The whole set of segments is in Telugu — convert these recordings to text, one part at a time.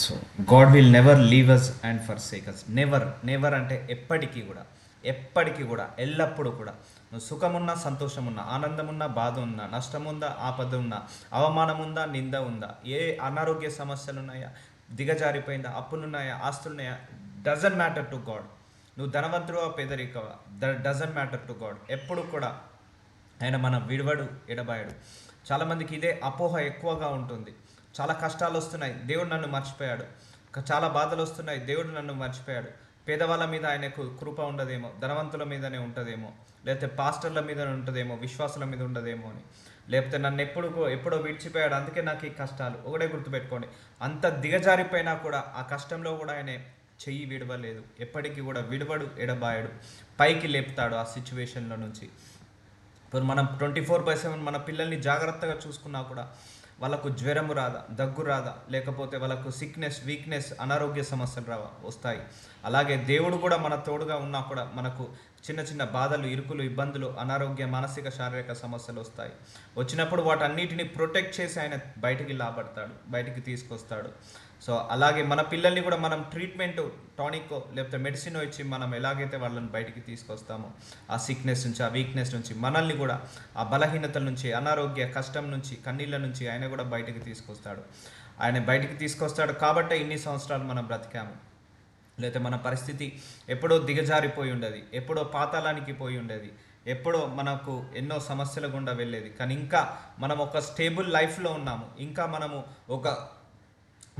So God will never leave us and forsake us. Never, never అంటే ఎప్పటికీ కూడా, ఎప్పటికీ కూడా, ఎల్లప్పుడూ కూడా. నువ్వు సుఖమున్నా, సంతోషమున్నా, ఆనందమున్నా, బాధ ఉన్నా, నష్టముందా, ఆపద ఉన్నా, అవమానం ఉందా, నింద ఉందా, ఏ అనారోగ్య సమస్యలు ఉన్నాయా, దిగజారిపోయిందా, అప్పులున్నాయా, ఆస్తులున్నాయా, డజంట్ మ్యాటర్ టు గాడ్. నువ్వు ధనవంతుడు పేదరికవా, డజంట్ మ్యాటర్ టు గాడ్. ఎప్పుడు కూడా ఆయన మన విడవడు, ఎడబాయడు. చాలామందికి ఇదే అపోహ ఎక్కువగా ఉంటుంది. చాలా కష్టాలు వస్తున్నాయి, దేవుడు నన్ను మర్చిపోయాడు. చాలా బాధలు వస్తున్నాయి, దేవుడు నన్ను మర్చిపోయాడు. పేదవాళ్ళ మీద ఆయనకు కృప ఉండదేమో, ధనవంతుల మీదనే ఉంటుందేమో, లేకపోతే పాస్టర్ల మీద ఉంటుందేమో, విశ్వాసుల మీద ఉండదేమో అని, లేకపోతే నన్ను ఎప్పుడో విడిచిపోయాడు, అందుకే నాకు ఈ కష్టాలు. ఒకటే గుర్తుపెట్టుకోండి, అంత దిగజారిపోయినా కూడా ఆ కష్టంలో కూడా ఆయన చెయ్యి విడవలేదు. ఎప్పటికీ కూడా విడవడు, ఎడబాయడు, పైకి లేపుతాడు ఆ సిచ్యువేషన్లో నుంచి. ఇప్పుడు మనం 24/7 మన పిల్లల్ని జాగ్రత్తగా చూసుకున్నా కూడా వాళ్ళకు జ్వరము రాదా, దగ్గు రాదా, లేకపోతే వాళ్ళకు సిక్నెస్, వీక్నెస్, అనారోగ్య సమస్యలు రావా, వస్తాయి. అలాగే దేవుడు కూడా మన తోడుగా ఉన్నా కూడా మనకు చిన్న చిన్న బాధలు, ఇరుకులు, ఇబ్బందులు, అనారోగ్య, మానసిక, శారీరక సమస్యలు వస్తాయి. వచ్చినప్పుడు వాటన్నిటిని ప్రొటెక్ట్ చేసి ఆయన బయటికి లాబడతాడు, బయటికి తీసుకొస్తాడు. సో అలాగే మన పిల్లల్ని కూడా మనం ట్రీట్మెంట్, టానిక్ లేకపోతే మెడిసిన్ ఇచ్చి మనం ఎలాగైతే వాళ్ళని బయటికి తీసుకొస్తామో ఆ సిక్నెస్ నుంచి, ఆ వీక్నెస్ నుంచి, మనల్ని కూడా ఆ బలహీనతల నుంచి, అనారోగ్య కష్టం నుంచి, కన్నీళ్ళ నుంచి ఆయన కూడా బయటికి తీసుకొస్తాడు. ఆయన బయటికి తీసుకొస్తాడు కాబట్టే ఇన్ని సంవత్సరాలు మనం బ్రతికాము. లేకపోతే మన పరిస్థితి ఎప్పుడో దిగజారిపోయి ఉండేది, ఎప్పుడో పాతాళానికి పోయి ఉండేది, ఎప్పుడో మనకు ఎన్నో సమస్యల గుండా వెళ్ళేది. కానీ ఇంకా మనం ఒక స్టేబుల్ లైఫ్లో ఉన్నాము, ఇంకా మనము ఒక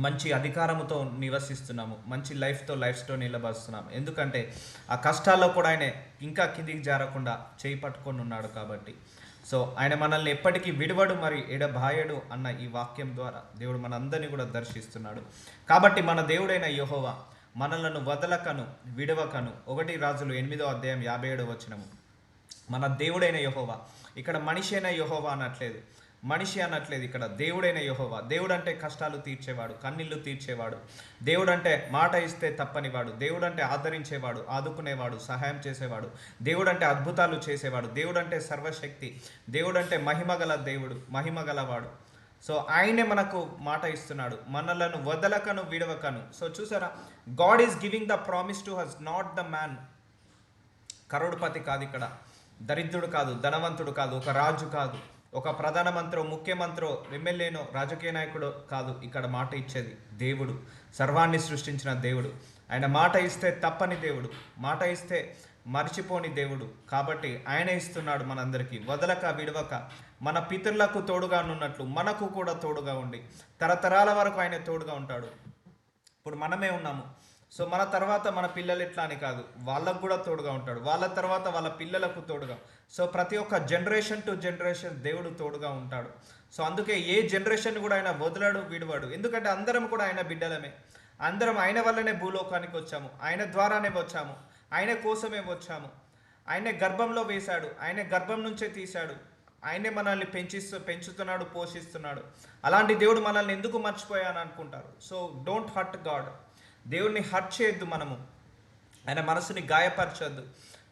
మంచి అధికారంతో నివసిస్తున్నాము, మంచి లైఫ్ స్టైల్ నిలబడుతున్నాము. ఎందుకంటే ఆ కష్టాల్లో కూడా ఆయన ఇంకా కిందికి జారకుండా చేయి పట్టుకొని ఉన్నాడు కాబట్టి. సో ఆయన మనల్ని ఎప్పటికీ విడవడు, మరి ఎడబాయడు అన్న ఈ వాక్యం ద్వారా దేవుడు మనందరినీ కూడా దర్శిస్తున్నాడు. కాబట్టి మన దేవుడైన యెహోవా మనలను వదలకను, విడవకను. 1 రాజులు 8:57 మన దేవుడైన యెహోవా. ఇక్కడ మనిషి అయిన యెహోవా అనట్లేదు, ఇక్కడ దేవుడైన యెహోవా. దేవుడు అంటే కష్టాలు తీర్చేవాడు, కన్నీళ్లు తీర్చేవాడు. దేవుడు అంటే మాట ఇస్తే తప్పనివాడు. దేవుడు అంటే ఆదరించేవాడు, ఆదుకునేవాడు, సహాయం చేసేవాడు. దేవుడు అంటే అద్భుతాలు చేసేవాడు. దేవుడు అంటే సర్వశక్తి. దేవుడు అంటే మహిమగల దేవుడు, మహిమగలవాడు. సో ఆయనే మనకు మాట ఇస్తున్నాడు, మనలను వదలకను, విడవకను. సో చూసారా, God is giving the promise to us, not the man. కరోడుపతి కాదు ఇక్కడ, దరిద్రుడు కాదు, ధనవంతుడు కాదు, ఒక రాజు కాదు, ఒక ప్రధానమంత్రో, ముఖ్యమంత్రో, ఎమ్మెల్యేనో, రాజకీయ నాయకుడో కాదు. ఇక్కడ మాట ఇచ్చేది దేవుడు, సర్వాన్ని సృష్టించిన దేవుడు. ఆయన మాట ఇస్తే తప్పని దేవుడు, మాట ఇస్తే మర్చిపోని దేవుడు. కాబట్టి ఆయన ఇస్తున్నాడు మనందరికీ, వదలక, విడవక. మన పితరులకు తోడుగా ఉన్నట్లు మనకు కూడా తోడుగా ఉండి తరతరాల వరకు ఆయన తోడుగా ఉంటాడు. ఇప్పుడు మనమే ఉన్నాము, సో మన తర్వాత మన పిల్లలు ఎట్లా అని కాదు, వాళ్ళకు కూడా తోడుగా ఉంటాడు, వాళ్ళ తర్వాత వాళ్ళ పిల్లలకు తోడుగా. సో ప్రతి ఒక్క జనరేషన్ టు జనరేషన్ దేవుడు తోడుగా ఉంటాడు. సో అందుకే ఏ జనరేషన్ కూడా ఆయన వదలడు, విడవాడు. ఎందుకంటే అందరం కూడా ఆయన బిడ్డలమే, అందరం ఆయన వల్లనే భూలోకానికి వచ్చాము, ఆయన ద్వారానే వచ్చాము, ఆయన కోసమే వచ్చాము. ఆయనే గర్భంలో వేశాడు, ఆయన గర్భం నుంచే తీశాడు, ఆయనే మనల్ని పెంచుతున్నాడు, పోషిస్తున్నాడు. అలాంటి దేవుడు మనల్ని ఎందుకు మర్చిపోయాను అనుకుంటారు. So don't hurt God. దేవుడిని హర్ట్ చేయొద్దు మనము, ఆయన మనసుని గాయపరచొద్దు.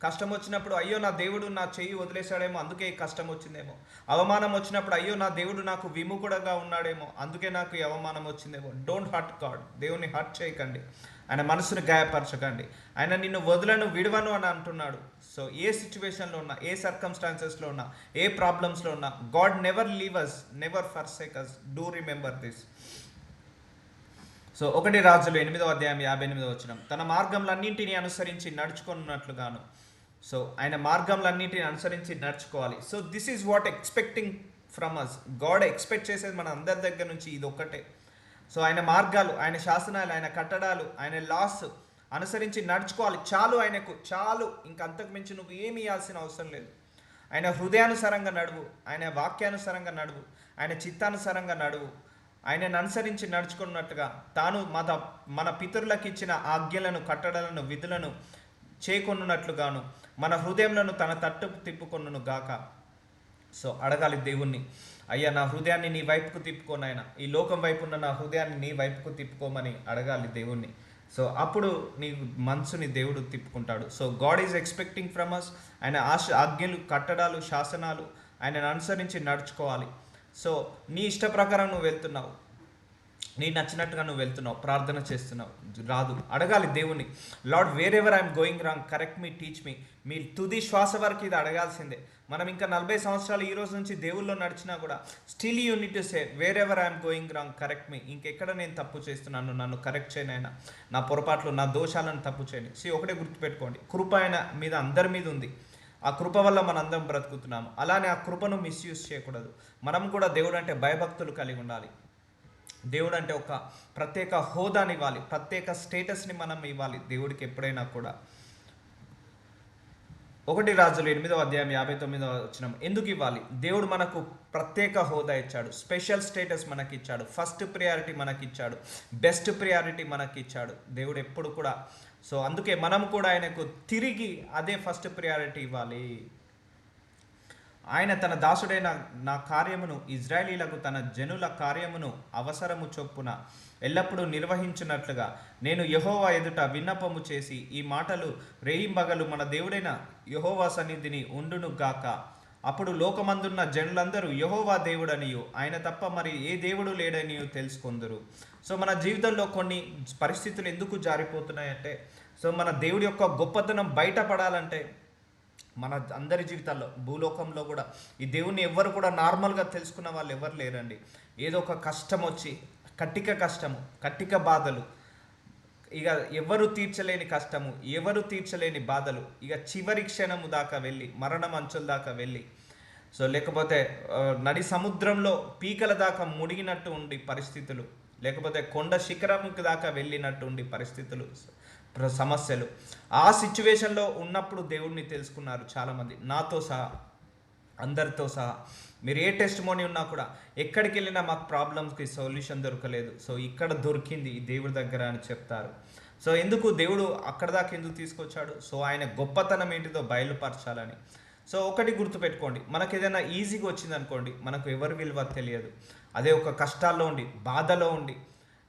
కష్టం వచ్చినప్పుడు అయ్యో నా దేవుడు నా చెయ్యి వదిలేశాడేమో, అందుకే ఈ కష్టం వచ్చిందేమో. అవమానం వచ్చినప్పుడు అయ్యో నా దేవుడు నాకు విముఖుడుగా ఉన్నాడేమో, అందుకే నాకు ఈ అవమానం వచ్చిందేమో. Don't hurt God. దేవుని హర్ట్ చేయకండి, ఆయన మనసుని గాయపరచకండి. ఆయన నిన్ను వదలను, విడవను అని అంటున్నాడు. సో ఏ సిచ్యువేషన్లో ఉన్నా, ఏ సర్కమ్స్టాన్సెస్లో ఉన్నా, ఏ ప్రాబ్లమ్స్లో ఉన్నా, God never leave us, never forsake us. Do remember this. So 1 రాజులు 8:58 తన మార్గంలన్నింటినీ అనుసరించి నడుచుకున్నట్లుగాను. సో ఆయన మార్గంలన్నింటినీ అనుసరించి నడుచుకోవాలి. So this is what expecting from us. God expect చేసేది మన అందరి దగ్గర నుంచి ఇది ఒక్కటే. సో ఆయన మార్గాలు, ఆయన శాసనాలు, ఆయన కట్టడాలు, ఆయన లాస్ అనుసరించి నడుచుకోవాలి. చాలు, ఆయనకు చాలు. ఇంకంతకు మించి నువ్వు ఏమి ఇవ్వాల్సిన అవసరం లేదు. ఆయన హృదయానుసారంగా నడువు, ఆయన వాక్యానుసారంగా నడువు, ఆయన చిత్తానుసారంగా నడువు. ఆయనను అనుసరించి నడుచుకున్నట్టుగా తాను మన పితరులకు ఇచ్చిన ఆజ్ఞలను, కట్టడలను, విధులను చేకొనున్నట్లుగాను మన హృదయంలో తన తట్టు తిప్పుకొనును గాక. సో అడగాలి దేవుణ్ణి, అయ్యా నా హృదయాన్ని నీ వైపుకు తిప్పుకోనైనా, ఈ లోకం వైపు ఉన్న నా హృదయాన్ని నీ వైపుకు తిప్పుకోమని అడగాలి దేవుణ్ణి. సో అప్పుడు నీ మనసుని దేవుడు తిప్పుకుంటాడు. So God is expecting from us. ఆయన ఆజ్ఞలు, కట్టడాలు, శాసనాలు ఆయనను అనుసరించి నడుచుకోవాలి. సో నీ ఇష్ట ప్రకారం నువ్వు వెళ్తున్నావు, నీ నచ్చినట్టుగా నువ్వు వెళ్తున్నావు, ప్రార్థన చేస్తున్నావు, రాదు. అడగాలి దేవుని, Lord wherever I'm going wrong correct me, teach me. మీ తుది శ్వాస వరకు ఇది అడగాల్సిందే. మనం ఇంకా 40 సంవత్సరాలు ఈ రోజు నుంచి దేవుల్లో నడిచినా కూడా still you need to say wherever I'm going wrong correct me. ఇంకెక్కడ నేను తప్పు చేస్తున్నాను, నన్ను కరెక్ట్ చేయనైనా, నా పొరపాట్లు నా దోషాలను తప్పు చేయని. ఒకటే గుర్తుపెట్టుకోండి, కృప ఆయన మీద అందరి మీద ఉంది. ఆ కృప వల్ల మన అందరం బ్రతుకుతున్నాము. అలానే ఆ కృపను మిస్యూజ్ చేయకూడదు. మనం కూడా దేవుడు అంటే భయభక్తులు కలిగి ఉండాలి. దేవుడు అంటే ఒక ప్రత్యేక హోదాని ఇవ్వాలి, ప్రత్యేక స్టేటస్ని మనం ఇవ్వాలి దేవుడికి ఎప్పుడైనా కూడా. 1 రాజులు 8వ అధ్యాయం 59వ వచనం. ఎందుకు ఇవ్వాలి? దేవుడు మనకు ప్రత్యేక హోదా ఇచ్చాడు, స్పెషల్ స్టేటస్ మనకి ఇచ్చాడు, ఫస్ట్ ప్రియారిటీ మనకి ఇచ్చాడు, బెస్ట్ ప్రియారిటీ మనకి ఇచ్చాడు దేవుడు ఎప్పుడు కూడా. సో అందుకే మనం కూడా ఆయనకు తిరిగి అదే ఫస్ట్ ప్రియారిటీ ఇవ్వాలి. ఆయన తన దాసుడైన నా కార్యమును, ఇజ్రాయేలీలకు తన జనుల కార్యమును అవసరము చొప్పున ఎల్లప్పుడూ నిర్వహించున్నట్లుగా నేను యెహోవా ఎదుట విన్నపము చేసి ఈ మాటలు రేయింబగలు మన దేవుడైన యెహోవా సన్నిధిని ఉండును గాక. అప్పుడు లోకమందున్న జనులందరూ యెహోవా దేవుడనియు ఆయన తప్ప మరి ఏ దేవుడు లేడనియు తెలుసుకొందురు. సో మన జీవితంలో కొన్ని పరిస్థితులు ఎందుకు జారిపోతున్నాయంటే, సో మన దేవుడి యొక్క గొప్పతనం బయటపడాలంటే మన అందరి జీవితాల్లో, భూలోకంలో కూడా ఈ దేవుని ఎవ్వరు కూడా నార్మల్గా తెలుసుకున్న వాళ్ళు ఎవరు లేరండి. ఏదో ఒక కష్టం వచ్చి, కట్టిక బాధలు, ఇక ఎవరు తీర్చలేని కష్టము, ఎవరు తీర్చలేని బాధలు, ఇక చివరి క్షణము దాకా వెళ్ళి, మరణం అంచుల దాకా వెళ్ళి, సో లేకపోతే నడి సముద్రంలో పీకల దాకా ముడిగినట్టు ఉండి పరిస్థితులు, లేకపోతే కొండ శిఖరంకి దాకా వెళ్ళినట్టు ఉండి పరిస్థితులు, సమస్యలు. ఆ సిచ్యువేషన్లో ఉన్నప్పుడు దేవుడిని తెలుసుకున్నారు చాలామంది, నాతో సహా, అందరితో సహా. మీరు ఏ టెస్ట్ మోని ఉన్నా కూడా, ఎక్కడికి వెళ్ళినా మాకు ప్రాబ్లమ్స్కి సొల్యూషన్ దొరకలేదు, సో ఇక్కడ దొరికింది ఈ దేవుడి దగ్గర అని చెప్తారు. సో ఎందుకు దేవుడు అక్కడ దాకా ఎందుకు తీసుకొచ్చాడు? సో ఆయన గొప్పతనం ఏంటిదో బయలుపరచాలని. సో ఒకటి గుర్తుపెట్టుకోండి, మనకు ఏదైనా ఈజీగా వచ్చింది అనుకోండి, మనకు ఎవరి విలువ తెలియదు. అదే ఒక కష్టాల్లో ఉండి, బాధలో ఉండి,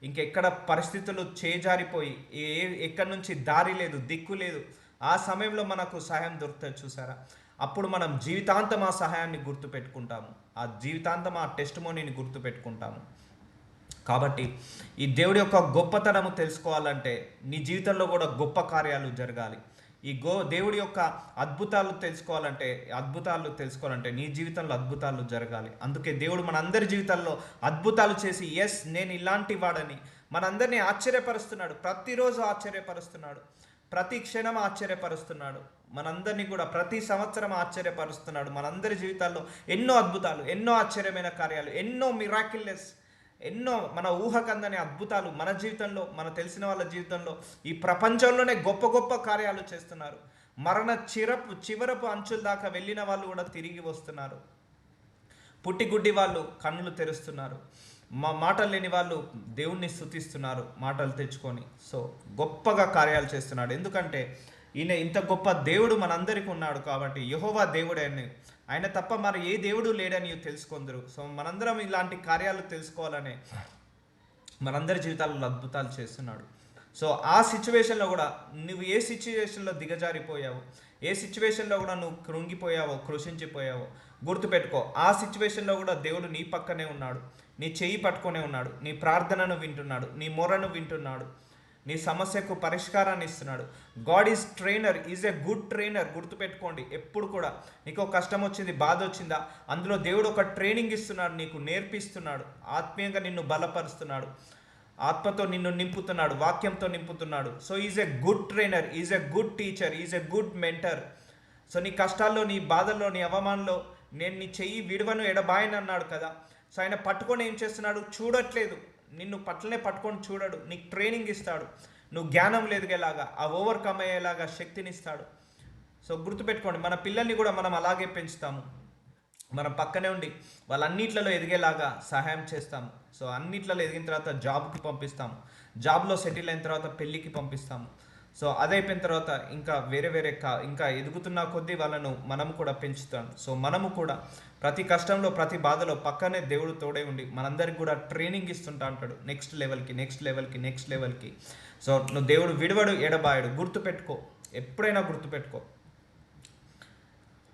ఇంకెక్కడ పరిస్థితులు చేజారిపోయి, ఎక్కడి నుంచి దారి లేదు, దిక్కు లేదు, ఆ సమయంలో మనకు సహాయం దొరుకుతుంది చూసారా, అప్పుడు మనం జీవితాంతం ఆ సహాయాన్ని గుర్తుపెట్టుకుంటాము, ఆ జీవితాంతం ఆ టెస్ట్ మోనీని గుర్తుపెట్టుకుంటాము. కాబట్టి ఈ దేవుడి యొక్క గొప్పతనము తెలుసుకోవాలంటే నీ జీవితంలో కూడా గొప్ప కార్యాలు జరగాలి. ఈ దేవుడి యొక్క అద్భుతాలు తెలుసుకోవాలంటే నీ జీవితంలో అద్భుతాలు జరగాలి. అందుకే దేవుడు మనందరి జీవితాల్లో అద్భుతాలు చేసి, ఎస్ నేను ఇలాంటి వాడని మనందరినీ ఆశ్చర్యపరుస్తున్నాడు. ప్రతిరోజు ఆశ్చర్యపరుస్తున్నాడు, ప్రతి క్షణం ఆశ్చర్యపరుస్తున్నాడు, మనందరినీ కూడా ప్రతి సంవత్సరం ఆశ్చర్యపరుస్తున్నాడు. మనందరి జీవితాల్లో ఎన్నో అద్భుతాలు, ఎన్నో ఆశ్చర్యమైన కార్యాలు, ఎన్నో మిరాకిల్లెస్, ఎన్నో మన ఊహకందని అద్భుతాలు మన జీవితంలో, మన తెలిసిన వాళ్ళ జీవితంలో, ఈ ప్రపంచంలోనే గొప్ప గొప్ప కార్యాలు చేస్తున్నారు. మరణ చివరపు అంచుల దాకా వెళ్ళిన వాళ్ళు కూడా తిరిగి వస్తున్నారు. పుట్టిగుడ్డి వాళ్ళు కన్నులు తెరుస్తున్నారు. మాటలు లేని వాళ్ళు దేవుణ్ణి స్తుతిస్తున్నారు మాటలు తెచ్చుకొని. సో గొప్పగా కార్యాలు చేస్తున్నాడు. ఎందుకంటే ఈయన ఇంత గొప్ప దేవుడు మనందరికీ ఉన్నాడు కాబట్టి, యెహోవా దేవుడని, ఆయన తప్ప మరి ఏ దేవుడు లేడని తెలుసుకుందరు. సో మనందరం ఇలాంటి కార్యాలు తెలుసుకోవాలనే మనందరి జీవితాలలో అద్భుతాలు చేస్తున్నాడు. సో ఆ సిచ్యువేషన్లో కూడా నువ్వు ఏ సిచ్యువేషన్లో దిగజారిపోయావో, ఏ సిచ్యువేషన్లో కూడా నువ్వు కృంగిపోయావో, కృషించిపోయావో గుర్తుపెట్టుకో, ఆ సిచ్యువేషన్లో కూడా దేవుడు నీ పక్కనే ఉన్నాడు, నీ చెయ్యి పట్టుకొనే ఉన్నాడు, నీ ప్రార్థనను వింటున్నాడు, నీ మొరను వింటున్నాడు, నీ సమస్యకు పరిష్కారాన్ని ఇస్తున్నాడు. God is trainer, is a good trainer. గుర్తుపెట్టుకోండి, ఎప్పుడు కూడా నీకు ఒక కష్టం వచ్చింది, బాధ వచ్చిందా, అందులో దేవుడు ఒక ట్రైనింగ్ ఇస్తున్నాడు, నీకు నేర్పిస్తున్నాడు, ఆత్మీయంగా నిన్ను బలపరుస్తున్నాడు, ఆత్మతో నిన్ను నింపుతున్నాడు, వాక్యంతో నింపుతున్నాడు. So is a good trainer, is a good teacher, is a good mentor. So నీ కష్టాల్లో, నీ బాధల్లో, నీ అవమానంలో నేను నీ చెయ్యి విడవను ఎడబాయని అన్నాడు కదా. సో ఆయన పట్టుకొని ఏం చేస్తున్నాడు? చూడట్లేదు, నిన్ను పట్లనే పట్టుకొని చూడడు, నీకు ట్రైనింగ్ ఇస్తాడు, నువ్వు జ్ఞానం ఎదిగేలాగా, ఆ ఓవర్కమ్ అయ్యేలాగా శక్తిని ఇస్తాడు. సో గుర్తుపెట్టుకోండి, మన పిల్లల్ని కూడా మనం అలాగే పెంచుతాము, మనం పక్కనే ఉండి వాళ్ళన్నిట్లలో ఎదిగేలాగా సహాయం చేస్తాము. సో అన్నిట్లలో ఎదిగిన తర్వాత జాబ్కి పంపిస్తాము, జాబ్లో సెటిల్ అయిన తర్వాత పెళ్ళికి పంపిస్తాము. సో అదైపోయిన తర్వాత ఇంకా వేరే ఇంకా ఎదుగుతున్న కొద్దీ వాళ్ళను మనము కూడా పెంచుతాం. సో మనము కూడా ప్రతి కష్టంలో, ప్రతి బాధలో పక్కనే దేవుడు తోడే ఉండి మనందరికి కూడా ట్రైనింగ్ ఇస్తుంటా అంటాడు, నెక్స్ట్ లెవెల్కి. సో నువ్వు దేవుడు విడవడు, ఎడబాయడు. గుర్తుపెట్టుకో, ఎప్పుడైనా గుర్తుపెట్టుకో.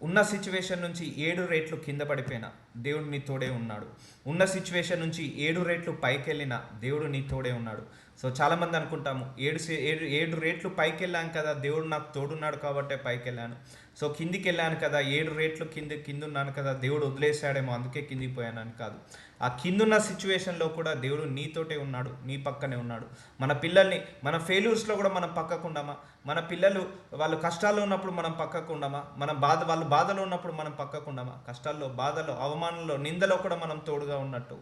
ఉన్న సిచ్యువేషన్ నుంచి 7 రెట్లు కింద పడిపోయినా దేవుడు నీ తోడే ఉన్నాడు. ఉన్న సిచ్యువేషన్ నుంచి 7 రెట్లు పైకి వెళ్ళినా దేవుడు నీ తోడే ఉన్నాడు. సో చాలామంది అనుకుంటాము, 7 రెట్లు పైకి వెళ్ళాను కదా, దేవుడు నాకు తోడున్నాడు కాబట్టే పైకి వెళ్ళాను. సో కిందికి వెళ్ళాను కదా, 7 రెట్లు కింద ఉన్నాను కదా, దేవుడు వదిలేశాడేమో అందుకే కిందికి పోయానని కాదు. ఆ కిందున్న సిచ్యువేషన్లో కూడా దేవుడు నీతోటే ఉన్నాడు, నీ పక్కనే ఉన్నాడు. మన పిల్లల్ని మన ఫెయిల్యూర్స్లో కూడా మనం పక్కకుండామా, మన పిల్లలు వాళ్ళు కష్టాల్లో ఉన్నప్పుడు మనం పక్కకుండామా, వాళ్ళు బాధలో ఉన్నప్పుడు మనం పక్కకుండామా, కష్టాల్లో, బాధలో, అవమానంలో, నిందలో కూడా మనం తోడుగా ఉన్నట్టు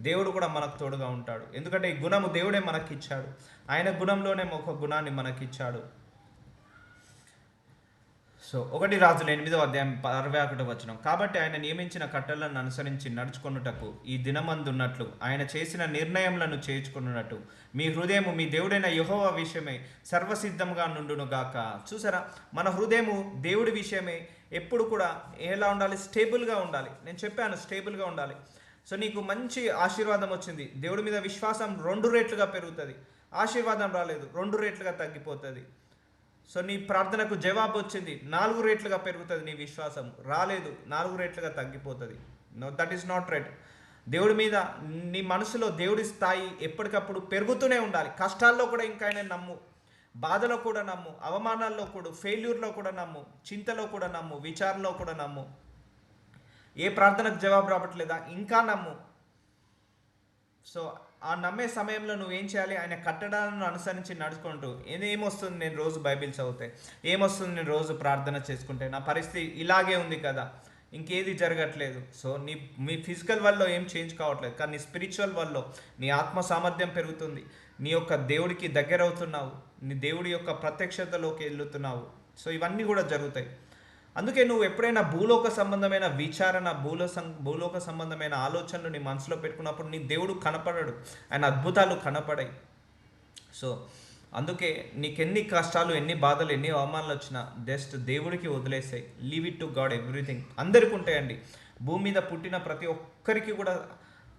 దేవుడు కూడా మనకు తోడుగా ఉంటాడు. ఎందుకంటే ఈ గుణము దేవుడే మనకి ఇచ్చాడు. ఆయన గుణంలోనే ఒక గుణాన్ని మనకిచ్చాడు. సో 1 రాజులు 8:61 కాబట్టి ఆయన నియమించిన కట్టలను అనుసరించి నడుచుకొనుటకు ఈ దినమందున్నట్లు ఆయన చేసిన నిర్ణయములను చేర్చుకున్నట్టు మీ హృదయము మీ దేవుడైన యెహోవా విషయమై సర్వసిద్ధంగా నుండునుగాక. చూసారా, మన హృదయము దేవుడి విషయమై ఎప్పుడు కూడా ఎలా ఉండాలి? స్టేబుల్గా ఉండాలి. నేను చెప్పాను, స్టేబుల్గా ఉండాలి. సో నీకు మంచి ఆశీర్వాదం వచ్చింది, దేవుడి మీద విశ్వాసం 2 రెట్లుగా పెరుగుతుంది. ఆశీర్వాదం రాలేదు, 2 రెట్లుగా తగ్గిపోతుంది. సో నీ ప్రార్థనకు జవాబు వచ్చింది, 4 రెట్లుగా పెరుగుతుంది. నీ విశ్వాసం రాలేదు, 4 రెట్లుగా తగ్గిపోతుంది. No, that is not right. దేవుడి మీద నీ మనసులో దేవుడి స్థాయి ఎప్పటికప్పుడు పెరుగుతూనే ఉండాలి. కష్టాల్లో కూడా ఇంకా ఆయన నమ్ము, బాధలో కూడా నమ్ము, అవమానాల్లో కూడా, ఫెయిల్యూర్లో కూడా నమ్ము, చింతలో కూడా నమ్ము, విచారణలో కూడా నమ్ము. ఏ ప్రార్థనకు జవాబు రావట్లేదా? ఇంకా నమ్ము. సో ఆ నమ్మే సమయంలో నువ్వేం చేయాలి? ఆయన కట్టడాలను అనుసరించి నడుచుకుంటూ ఏమొస్తుంది నేను రోజు బైబిల్ చదివితే, ఏమొస్తుంది నేను రోజు ప్రార్థన చేసుకుంటే, నా పరిస్థితి ఇలాగే ఉంది కదా, ఇంకేది జరగట్లేదు. సో మీ ఫిజికల్ వల్ల ఏం చేంజ్ కావట్లేదు, కానీ నీ స్పిరిచువల్ వల్ల నీ ఆత్మ సామర్థ్యం పెరుగుతుంది. నీ యొక్క దేవుడికి దగ్గర అవుతున్నావు, నీ దేవుడి యొక్క ప్రత్యక్షతలోకి వెళ్తున్నావు. సో ఇవన్నీ కూడా జరుగుతాయి. అందుకే నువ్వు ఎప్పుడైనా భూలోక సంబంధమైన విచారణ, భూలోక సంబంధమైన ఆలోచనలు నీ మనసులో పెట్టుకున్నప్పుడు నీ దేవుడు కనపడడు, ఆయన అద్భుతాలు కనపడాయి. సో అందుకే నీకెన్ని కష్టాలు, ఎన్ని బాధలు, ఎన్ని అవమానాలు వచ్చినా జస్ట్ దేవుడికి వదిలేసాయి. Leave it to God everything. అందరికీ ఉంటాయండి, భూమి మీద పుట్టిన ప్రతి ఒక్కరికి కూడా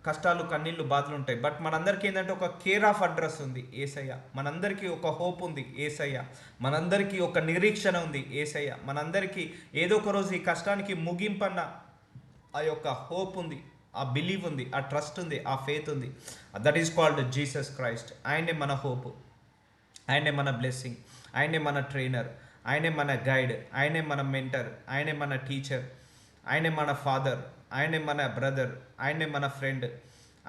కష్టాలు, కన్నీళ్ళు, బాధలు ఉంటాయి. బట్ మనందరికీ ఏంటంటే ఒక కేర్ ఆఫ్ అడ్రస్ ఉంది, ఏసయ్య. మనందరికీ ఒక హోప్ ఉంది, ఏసయ్య. మనందరికీ ఒక నిరీక్షణ ఉంది, ఏసయ్య. మనందరికీ ఏదో ఒక రోజు ఈ కష్టానికి ముగింపన్న ఆ యొక్క హోప్ ఉంది, ఆ బిలీవ్ ఉంది, ఆ ట్రస్ట్ ఉంది, ఆ ఫెయిత్ ఉంది. That is called Jesus Christ. ఆయనే మన హోప్, ఆయనే మన బ్లెస్సింగ్, ఆయనే మన ట్రైనర్, ఆయనే మన గైడ్, ఆయనే మన మెంటర్, ఆయనే మన టీచర్, ఆయనే మన ఫాదర్, ఆయనే మన బ్రదర్, ఆయనే మన ఫ్రెండ్,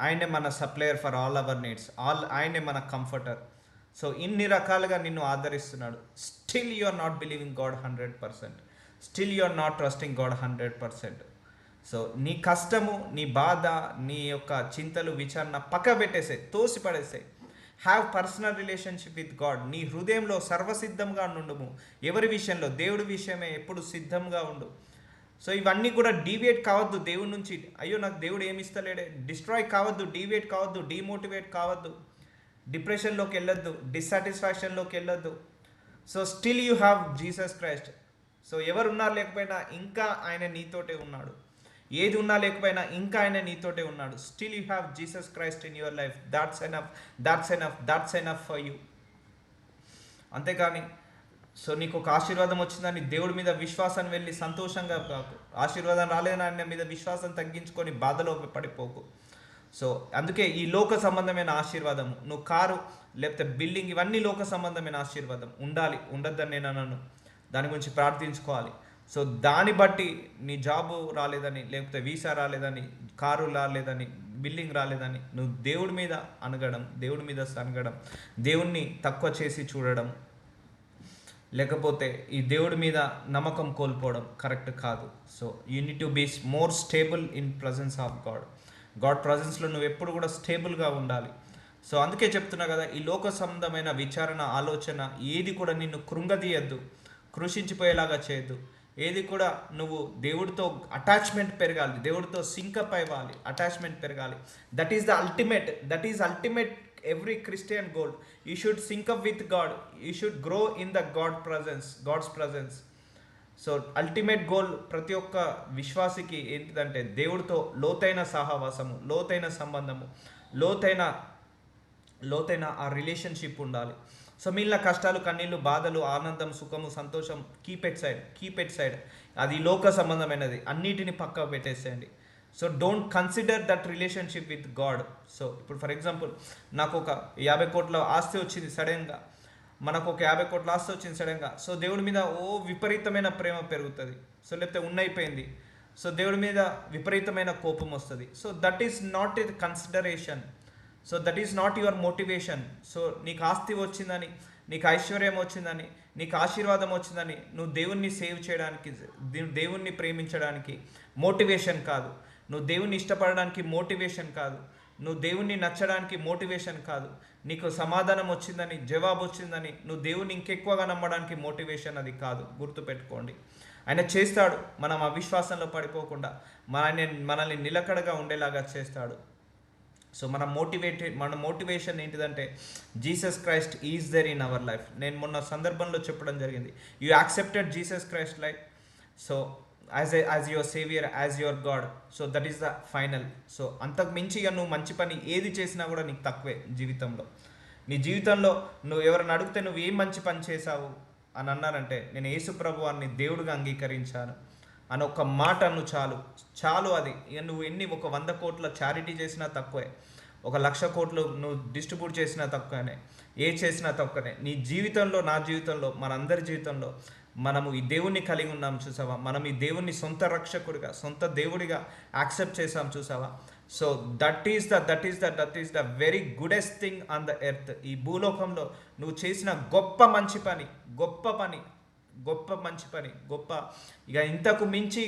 ఆయనే మన supplier for all our needs, ఆయనే మన కంఫర్టర్. సో ఇన్ని రకాలుగా నిన్ను ఆదరిస్తున్నాడు. Still you are not believing God 100%. Still you are not trusting God 100%. So నీ కష్టము, నీ బాధ, నీ యొక్క చింతలు, విచారణ పక్క పెట్టేసే, తోసి పడేసాయి. Have personal relationship with God. నీ హృదయంలో సర్వసిద్ధంగా ఉండుము. ఎవరి విషయంలో? దేవుడి విషయమే ఎప్పుడు సిద్ధంగా ఉండు. సో ఇవన్నీ కూడా డీవియేట్ కావద్దు దేవుడి నుంచి. అయ్యో నాకు దేవుడు ఏమి ఇస్తలేడే, డిస్ట్రాయ్ కావద్దు, డీవియేట్ కావద్దు, డీమోటివేట్ కావద్దు, డిప్రెషన్లోకి వెళ్ళొద్దు, డిస్సాటిస్ఫాక్షన్లోకి వెళ్ళొద్దు. So still you have Jesus Christ. So ఎవరు ఉన్నారు లేకపోయినా ఇంకా ఆయన నీతోటే ఉన్నాడు. ఏది ఉన్నా లేకపోయినా ఇంకా ఆయన నీతోటే ఉన్నాడు. Still you have Jesus Christ in your life. That's enough, that's enough, that's enough for you. అంతేకాని సో నీకు ఒక ఆశీర్వాదం వచ్చిందని దేవుడి మీద విశ్వాసాన్ని వెళ్ళి సంతోషంగా కాకు. ఆశీర్వాదం రాలేదని ఆయన మీద విశ్వాసం తగ్గించుకొని బాధలో పడిపోకు. సో అందుకే ఈ లోక సంబంధమైన ఆశీర్వాదము, నువ్వు కారు లేకపోతే బిల్డింగ్, ఇవన్నీ లోక సంబంధమైన ఆశీర్వాదం ఉండాలి, ఉండద్దని నేను అన్నాను. దాని గురించి ప్రార్థించుకోవాలి. సో దాన్ని బట్టి నీ జాబు రాలేదని, లేకపోతే వీసా రాలేదని, కారు రాలేదని, బిల్డింగ్ రాలేదని నువ్వు దేవుడి మీద అనగడం, దేవుడి మీద సనగడం, దేవుణ్ణి తక్కువ చేసి చూడడం, లేకపోతే ఈ దేవుడి మీద నమ్మకం కోల్పోవడం కరెక్ట్ కాదు. So you need to be more stable in presence of God. God ప్రజెన్స్లో నువ్వు ఎప్పుడు కూడా స్టేబుల్గా ఉండాలి. సో అందుకే చెప్తున్నా కదా, ఈ లోక సంబంధమైన విచారణ, ఆలోచన ఏది కూడా నిన్ను కృంగదీయద్దు, కృషించిపోయేలాగా చేయొద్దు. ఏది కూడా నువ్వు దేవుడితో అటాచ్మెంట్ పెరగాలి, దేవుడితో సింకప్ అవ్వాలి, అటాచ్మెంట్ పెరగాలి. That is ultimate every Christian goal. You should sync up with God. You should grow in the God's presence. So ultimate goal ప్రతి ఒక్క విశ్వాసికి ఏంటిదంటే దేవుడితో లోతైన సహవాసము, లోతైన సంబంధము, లోతైన లోతైన ఆ రిలేషన్షిప్ ఉండాలి. సో మిగిలిన కష్టాలు, కన్నీళ్ళు, బాధలు, ఆనందం, సుఖము, సంతోషం కీప్ ఎట్ సైడ్. అది లోక సంబంధమైనది, అన్నిటిని పక్కకు పెట్టేసేయండి. So don't consider that relationship with God. So ఇప్పుడు ఫర్ ఎగ్జాంపుల్, నాకు ఒక 50 కోట్ల ఆస్తి వచ్చింది సడన్గా, మనకు ఒక 50 కోట్ల ఆస్తి వచ్చింది సడన్గా. సో దేవుడి మీద విపరీతమైన ప్రేమ పెరుగుతుంది. సో లేకపోతే ఉన్నైపోయింది, సో దేవుడి మీద విపరీతమైన కోపం వస్తుంది. So that is not a consideration. So that is not your motivation. So నీకు ఆస్తి వచ్చిందని, నీకు ఐశ్వర్యం వచ్చిందని, నీకు ఆశీర్వాదం వచ్చిందని నువ్వు దేవుణ్ణి సేవ్ చేయడానికి, దేవుణ్ణి ప్రేమించడానికి మోటివేషన్ కాదు. నువ్వు దేవుణ్ణి ఇష్టపడడానికి మోటివేషన్ కాదు. నువ్వు దేవుణ్ణి నచ్చడానికి మోటివేషన్ కాదు. నీకు సమాధానం వచ్చిందని, జవాబు వచ్చిందని నువ్వు దేవుణ్ణి ఇంకెక్కువగా నమ్మడానికి మోటివేషన్ అది కాదు. గుర్తుపెట్టుకోండి, ఆయన చేస్తాడు. మనం అవిశ్వాసంలో పడిపోకుండా మనల్ని నిలకడగా ఉండేలాగా చేస్తాడు. సో మన మోటివేషన్ ఏంటిదంటే, Jesus Christ is there in our life. నేను మొన్న సందర్భంలో చెప్పడం జరిగింది, you accepted Jesus Christ life, so as your saviour, as your God. So that is the final. So అంతకు మించిగా నువ్వు మంచి పని ఏది చేసినా కూడా నీకు తక్కువే జీవితంలో. నీ జీవితంలో నువ్వు ఎవరిని అడిగితే నువ్వు ఏం మంచి పని చేశావు అని అన్నారంటే, నేను యేసు ప్రభువాన్ని దేవుడిగా అంగీకరించాను అని ఒక్క మాట అను చాలు. అది ఇక నువ్వు ఒక 100 కోట్ల చారిటీ చేసినా తక్కువే, 1,00,000 కోట్లు నువ్వు డిస్ట్రిబ్యూట్ చేసినా తక్కువనే, చేసినా తక్కువనే. నీ జీవితంలో, నా జీవితంలో, మనందరి జీవితంలో మనము ఈ దేవుణ్ణి కలిగి ఉన్నాం చూసావా. మనం ఈ దేవుణ్ణి సొంత రక్షకుడిగా, సొంత దేవుడిగా యాక్సెప్ట్ చేసాం చూసావా. So that is the very గుడెస్ట్ thing on the earth. ఈ భూలోకంలో నువ్వు చేసిన గొప్ప మంచి పని, ఇక ఇంతకు మించి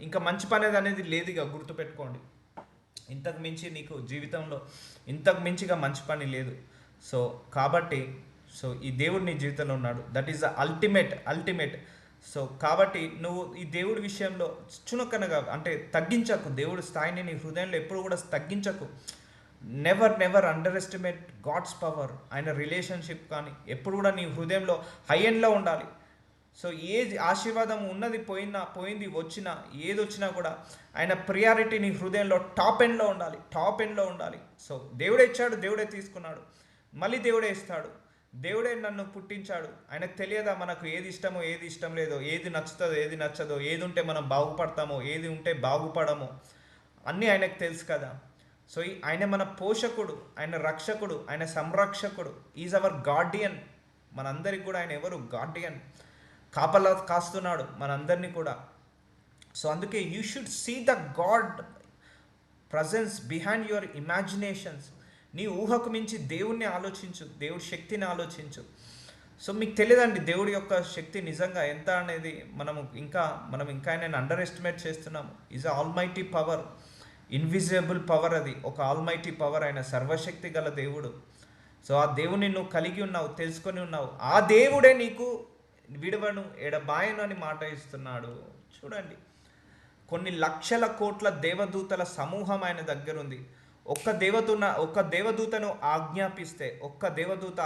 ఇంకా మంచి పని అనేది లేదు. ఇక గుర్తుపెట్టుకోండి, ఇంతకు మించి నీకు జీవితంలో ఇంతకు మించిగా మంచి పని లేదు. సో కాబట్టి ఈ దేవుడు నీ జీవితంలో ఉన్నాడు. That is the ultimate. So కాబట్టి నువ్వు ఈ దేవుడి విషయంలో చునకనగా అంటే తగ్గించకు. దేవుడి స్థాయిని నీ హృదయంలో ఎప్పుడు కూడా తగ్గించకు. Never underestimate God's power. ఆయన రిలేషన్షిప్ కానీ ఎప్పుడు కూడా నీ హృదయంలో హై ఎండ్లో ఉండాలి. సో ఏది ఆశీర్వాదం ఉన్నది పోయింది వచ్చినా, ఏది వచ్చినా కూడా ఆయన ప్రియారిటీ నీ హృదయంలో టాప్ ఎండ్లో ఉండాలి. సో దేవుడే ఇచ్చాడు, దేవుడే తీసుకున్నాడు, మళ్ళీ దేవుడే ఇస్తాడు. దేవుడే నన్ను పుట్టించాడు. ఆయనకు తెలియదా మనకు ఏది ఇష్టమో, ఏది ఇష్టం లేదో, ఏది నచ్చుతుందో, ఏది నచ్చదో, ఏది ఉంటే మనం బాగుపడతామో, ఏది ఉంటే బాగుపడమో అన్నీ ఆయనకు తెలుసు కదా. సో ఆయన మన పోషకుడు, ఆయన రక్షకుడు, ఆయన సంరక్షకుడు. Is our Guardian. మనందరికి కూడా ఆయన ఎవరు? గార్డియన్. కాపలా కాస్తున్నాడు మనందరినీ కూడా. సో అందుకే you should see the God presence behind your imaginations. నీ ఊహకు మించి దేవుణ్ణి ఆలోచించు, దేవుడి శక్తిని ఆలోచించు. సో మీకు తెలియదండి దేవుడి యొక్క శక్తి నిజంగా ఎంత అనేది. మనం ఇంకా ఆయన అండర్ ఎస్టిమేట్ చేస్తున్నాము. Is almighty power, invisible power. అది ఒక ఆల్మైటీ పవర్. ఆయన సర్వశక్తి గల దేవుడు. సో ఆ దేవుని నువ్వు కలిగి ఉన్నావు, తెలుసుకొని ఉన్నావు. ఆ దేవుడే నీకు విడవను, ఎడబాయను అని మాట ఇస్తున్నాడు. చూడండి, కొన్ని లక్షల కోట్ల దేవదూతల సమూహం ఆయన దగ్గర ఉంది. ఒక్క దేవదూత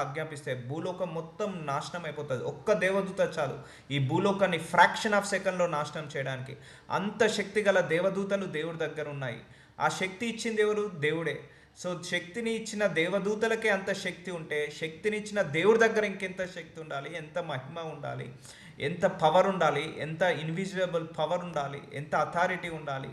ఆజ్ఞాపిస్తే భూలోకం మొత్తం నాశనం అయిపోతుంది. ఒక్క దేవదూత చాలు ఈ భూలోకాన్ని ఫ్రాక్షన్ ఆఫ్ సెకండ్లో నాశనం చేయడానికి. అంత శక్తి గల దేవదూతలు దేవుడి దగ్గర ఉన్నాయి. ఆ శక్తి ఇచ్చింది ఎవరు? దేవుడే. సో శక్తిని ఇచ్చిన దేవదూతలకే అంత శక్తి ఉంటే, శక్తిని ఇచ్చిన దేవుడి దగ్గర ఇంకెంత శక్తి ఉండాలి, ఎంత మహిమ ఉండాలి, ఎంత పవర్ ఉండాలి, ఎంత ఇన్విజిబుల్ పవర్ ఉండాలి, ఎంత అథారిటీ ఉండాలి.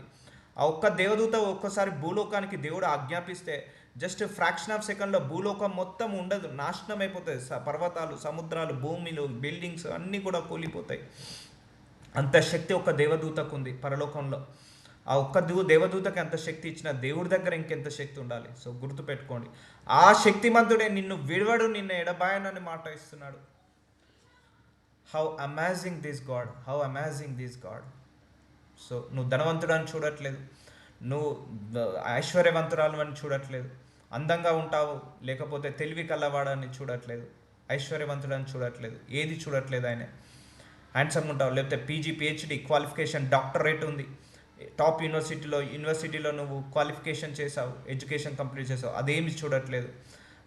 ఆ ఒక్క దేవదూత ఒక్కసారి భూలోకానికి దేవుడు ఆజ్ఞాపిస్తే జస్ట్ ఫ్రాక్షన్ ఆఫ్ సెకండ్లో భూలోకం మొత్తం ఉండదు, నాశనం అయిపోతుంది. పర్వతాలు, సముద్రాలు, భూమిలు, బిల్డింగ్స్ అన్నీ కూడా కూలిపోతాయి. అంత శక్తి ఒక్క దేవదూతకు ఉంది పరలోకంలో. ఆ ఒక్క దేవదూతకి అంత శక్తి ఇచ్చిన దేవుడి దగ్గర ఇంకెంత శక్తి ఉండాలి. సో గుర్తుపెట్టుకోండి, ఆ శక్తిమంతుడే నిన్ను విడవడు, నిన్ను ఎడబాయనని మాట ఇస్తున్నాడు. How amazing this God. So నువ్వు ధనవంతుడని చూడట్లేదు, నువ్వు ఐశ్వర్యవంతురాలు అని చూడట్లేదు, అందంగా ఉంటావు లేకపోతే తెలివి కలవాడని చూడట్లేదు, ఐశ్వర్యవంతుడని చూడట్లేదు, ఏది చూడట్లేదు. ఆయన హ్యాండ్సమ్ ఉంటావు లేకపోతే పీజీ, పిహెచ్డి క్వాలిఫికేషన్, డాక్టరేట్ ఉంది, టాప్ యూనివర్సిటీలో నువ్వు క్వాలిఫికేషన్ చేసావు, ఎడ్యుకేషన్ కంప్లీట్ చేసావు, అదేమి చూడట్లేదు.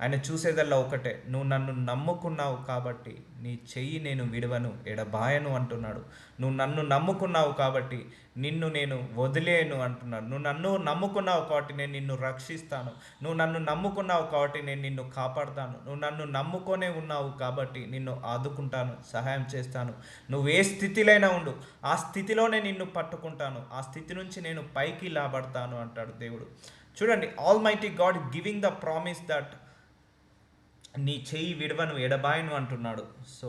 ఆయన చూసేదల్లా ఒకటే, నువ్వు నన్ను నమ్ముకున్నావు కాబట్టి నీ చెయ్యి నేను విడవను, ఎడబాయను అంటున్నాడు. నువ్వు నన్ను నమ్ముకున్నావు కాబట్టి నిన్ను నేను వదిలేయను అంటున్నాడు. నువ్వు నన్ను నమ్ముకున్నావు కాబట్టి నేను నిన్ను రక్షిస్తాను. నువ్వు నన్ను నమ్ముకున్నావు కాబట్టి నేను నిన్ను కాపాడుతాను. నువ్వు నన్ను నమ్ముకొనే ఉన్నావు కాబట్టి నిన్ను ఆదుకుంటాను, సహాయం చేస్తాను. నువ్వు ఏ స్థితిలోనే ఉండు, ఆ స్థితిలోనే నిన్ను పట్టుకుంటాను, ఆ స్థితి నుంచి నేను పైకి లాబడతాను అంటాడు దేవుడు. చూడండి, all mighty God giving the promise that నీ చెయ్యి విడవను, ఎడబాయను అంటున్నాడు. సో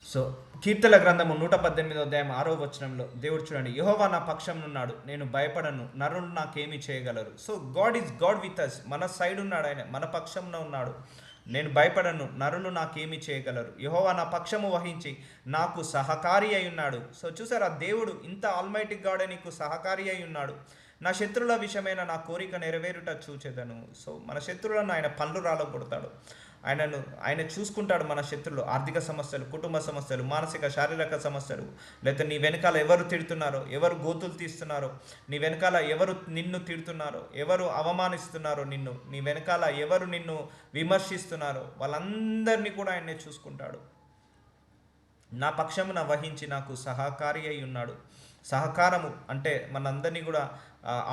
సో కీర్తన గ్రంథము 118 అధ్యాయం 6 వచనంలో దేవుడు చూడండి, యెహోవా నా పక్షం ఉన్నాడు, నేను భయపడను, నరులు నాకేమి చేయగలరు. So God is God with us, మన సైడ్ ఉన్నాడు, ఆయన మన పక్షంలో ఉన్నాడు. నేను భయపడను, నరులు నాకేమి చేయగలరు. యెహోవా నా పక్షము వహించి నాకు సహకారి అయి ఉన్నాడు. సో చూసారా, దేవుడు ఇంత ఆల్మైటీ గాడ్ నీకు సహకారి అయి ఉన్నాడు. నా శత్రువుల విషయమైన నా కోరిక నెరవేరుట చూచెదను. సో మన శత్రువులను ఆయన పనులు రాలగొడతాడు. ఆయన చూసుకుంటాడు. మన శత్రులు ఆర్థిక సమస్యలు, కుటుంబ సమస్యలు, మానసిక శారీరక సమస్యలు, లేకపోతే నీ వెనకాల ఎవరు తిడుతున్నారో, ఎవరు గోతులు తీస్తున్నారో, నీ వెనకాల ఎవరు నిన్ను తిడుతున్నారో, ఎవరు అవమానిస్తున్నారో నిన్ను, నీ వెనకాల ఎవరు నిన్ను విమర్శిస్తున్నారో వాళ్ళందరినీ కూడా ఆయనే చూసుకుంటాడు. నా పక్షమున వహించి నాకు సహకారి అయి ఉన్నాడు. సహకారము అంటే మనందరినీ కూడా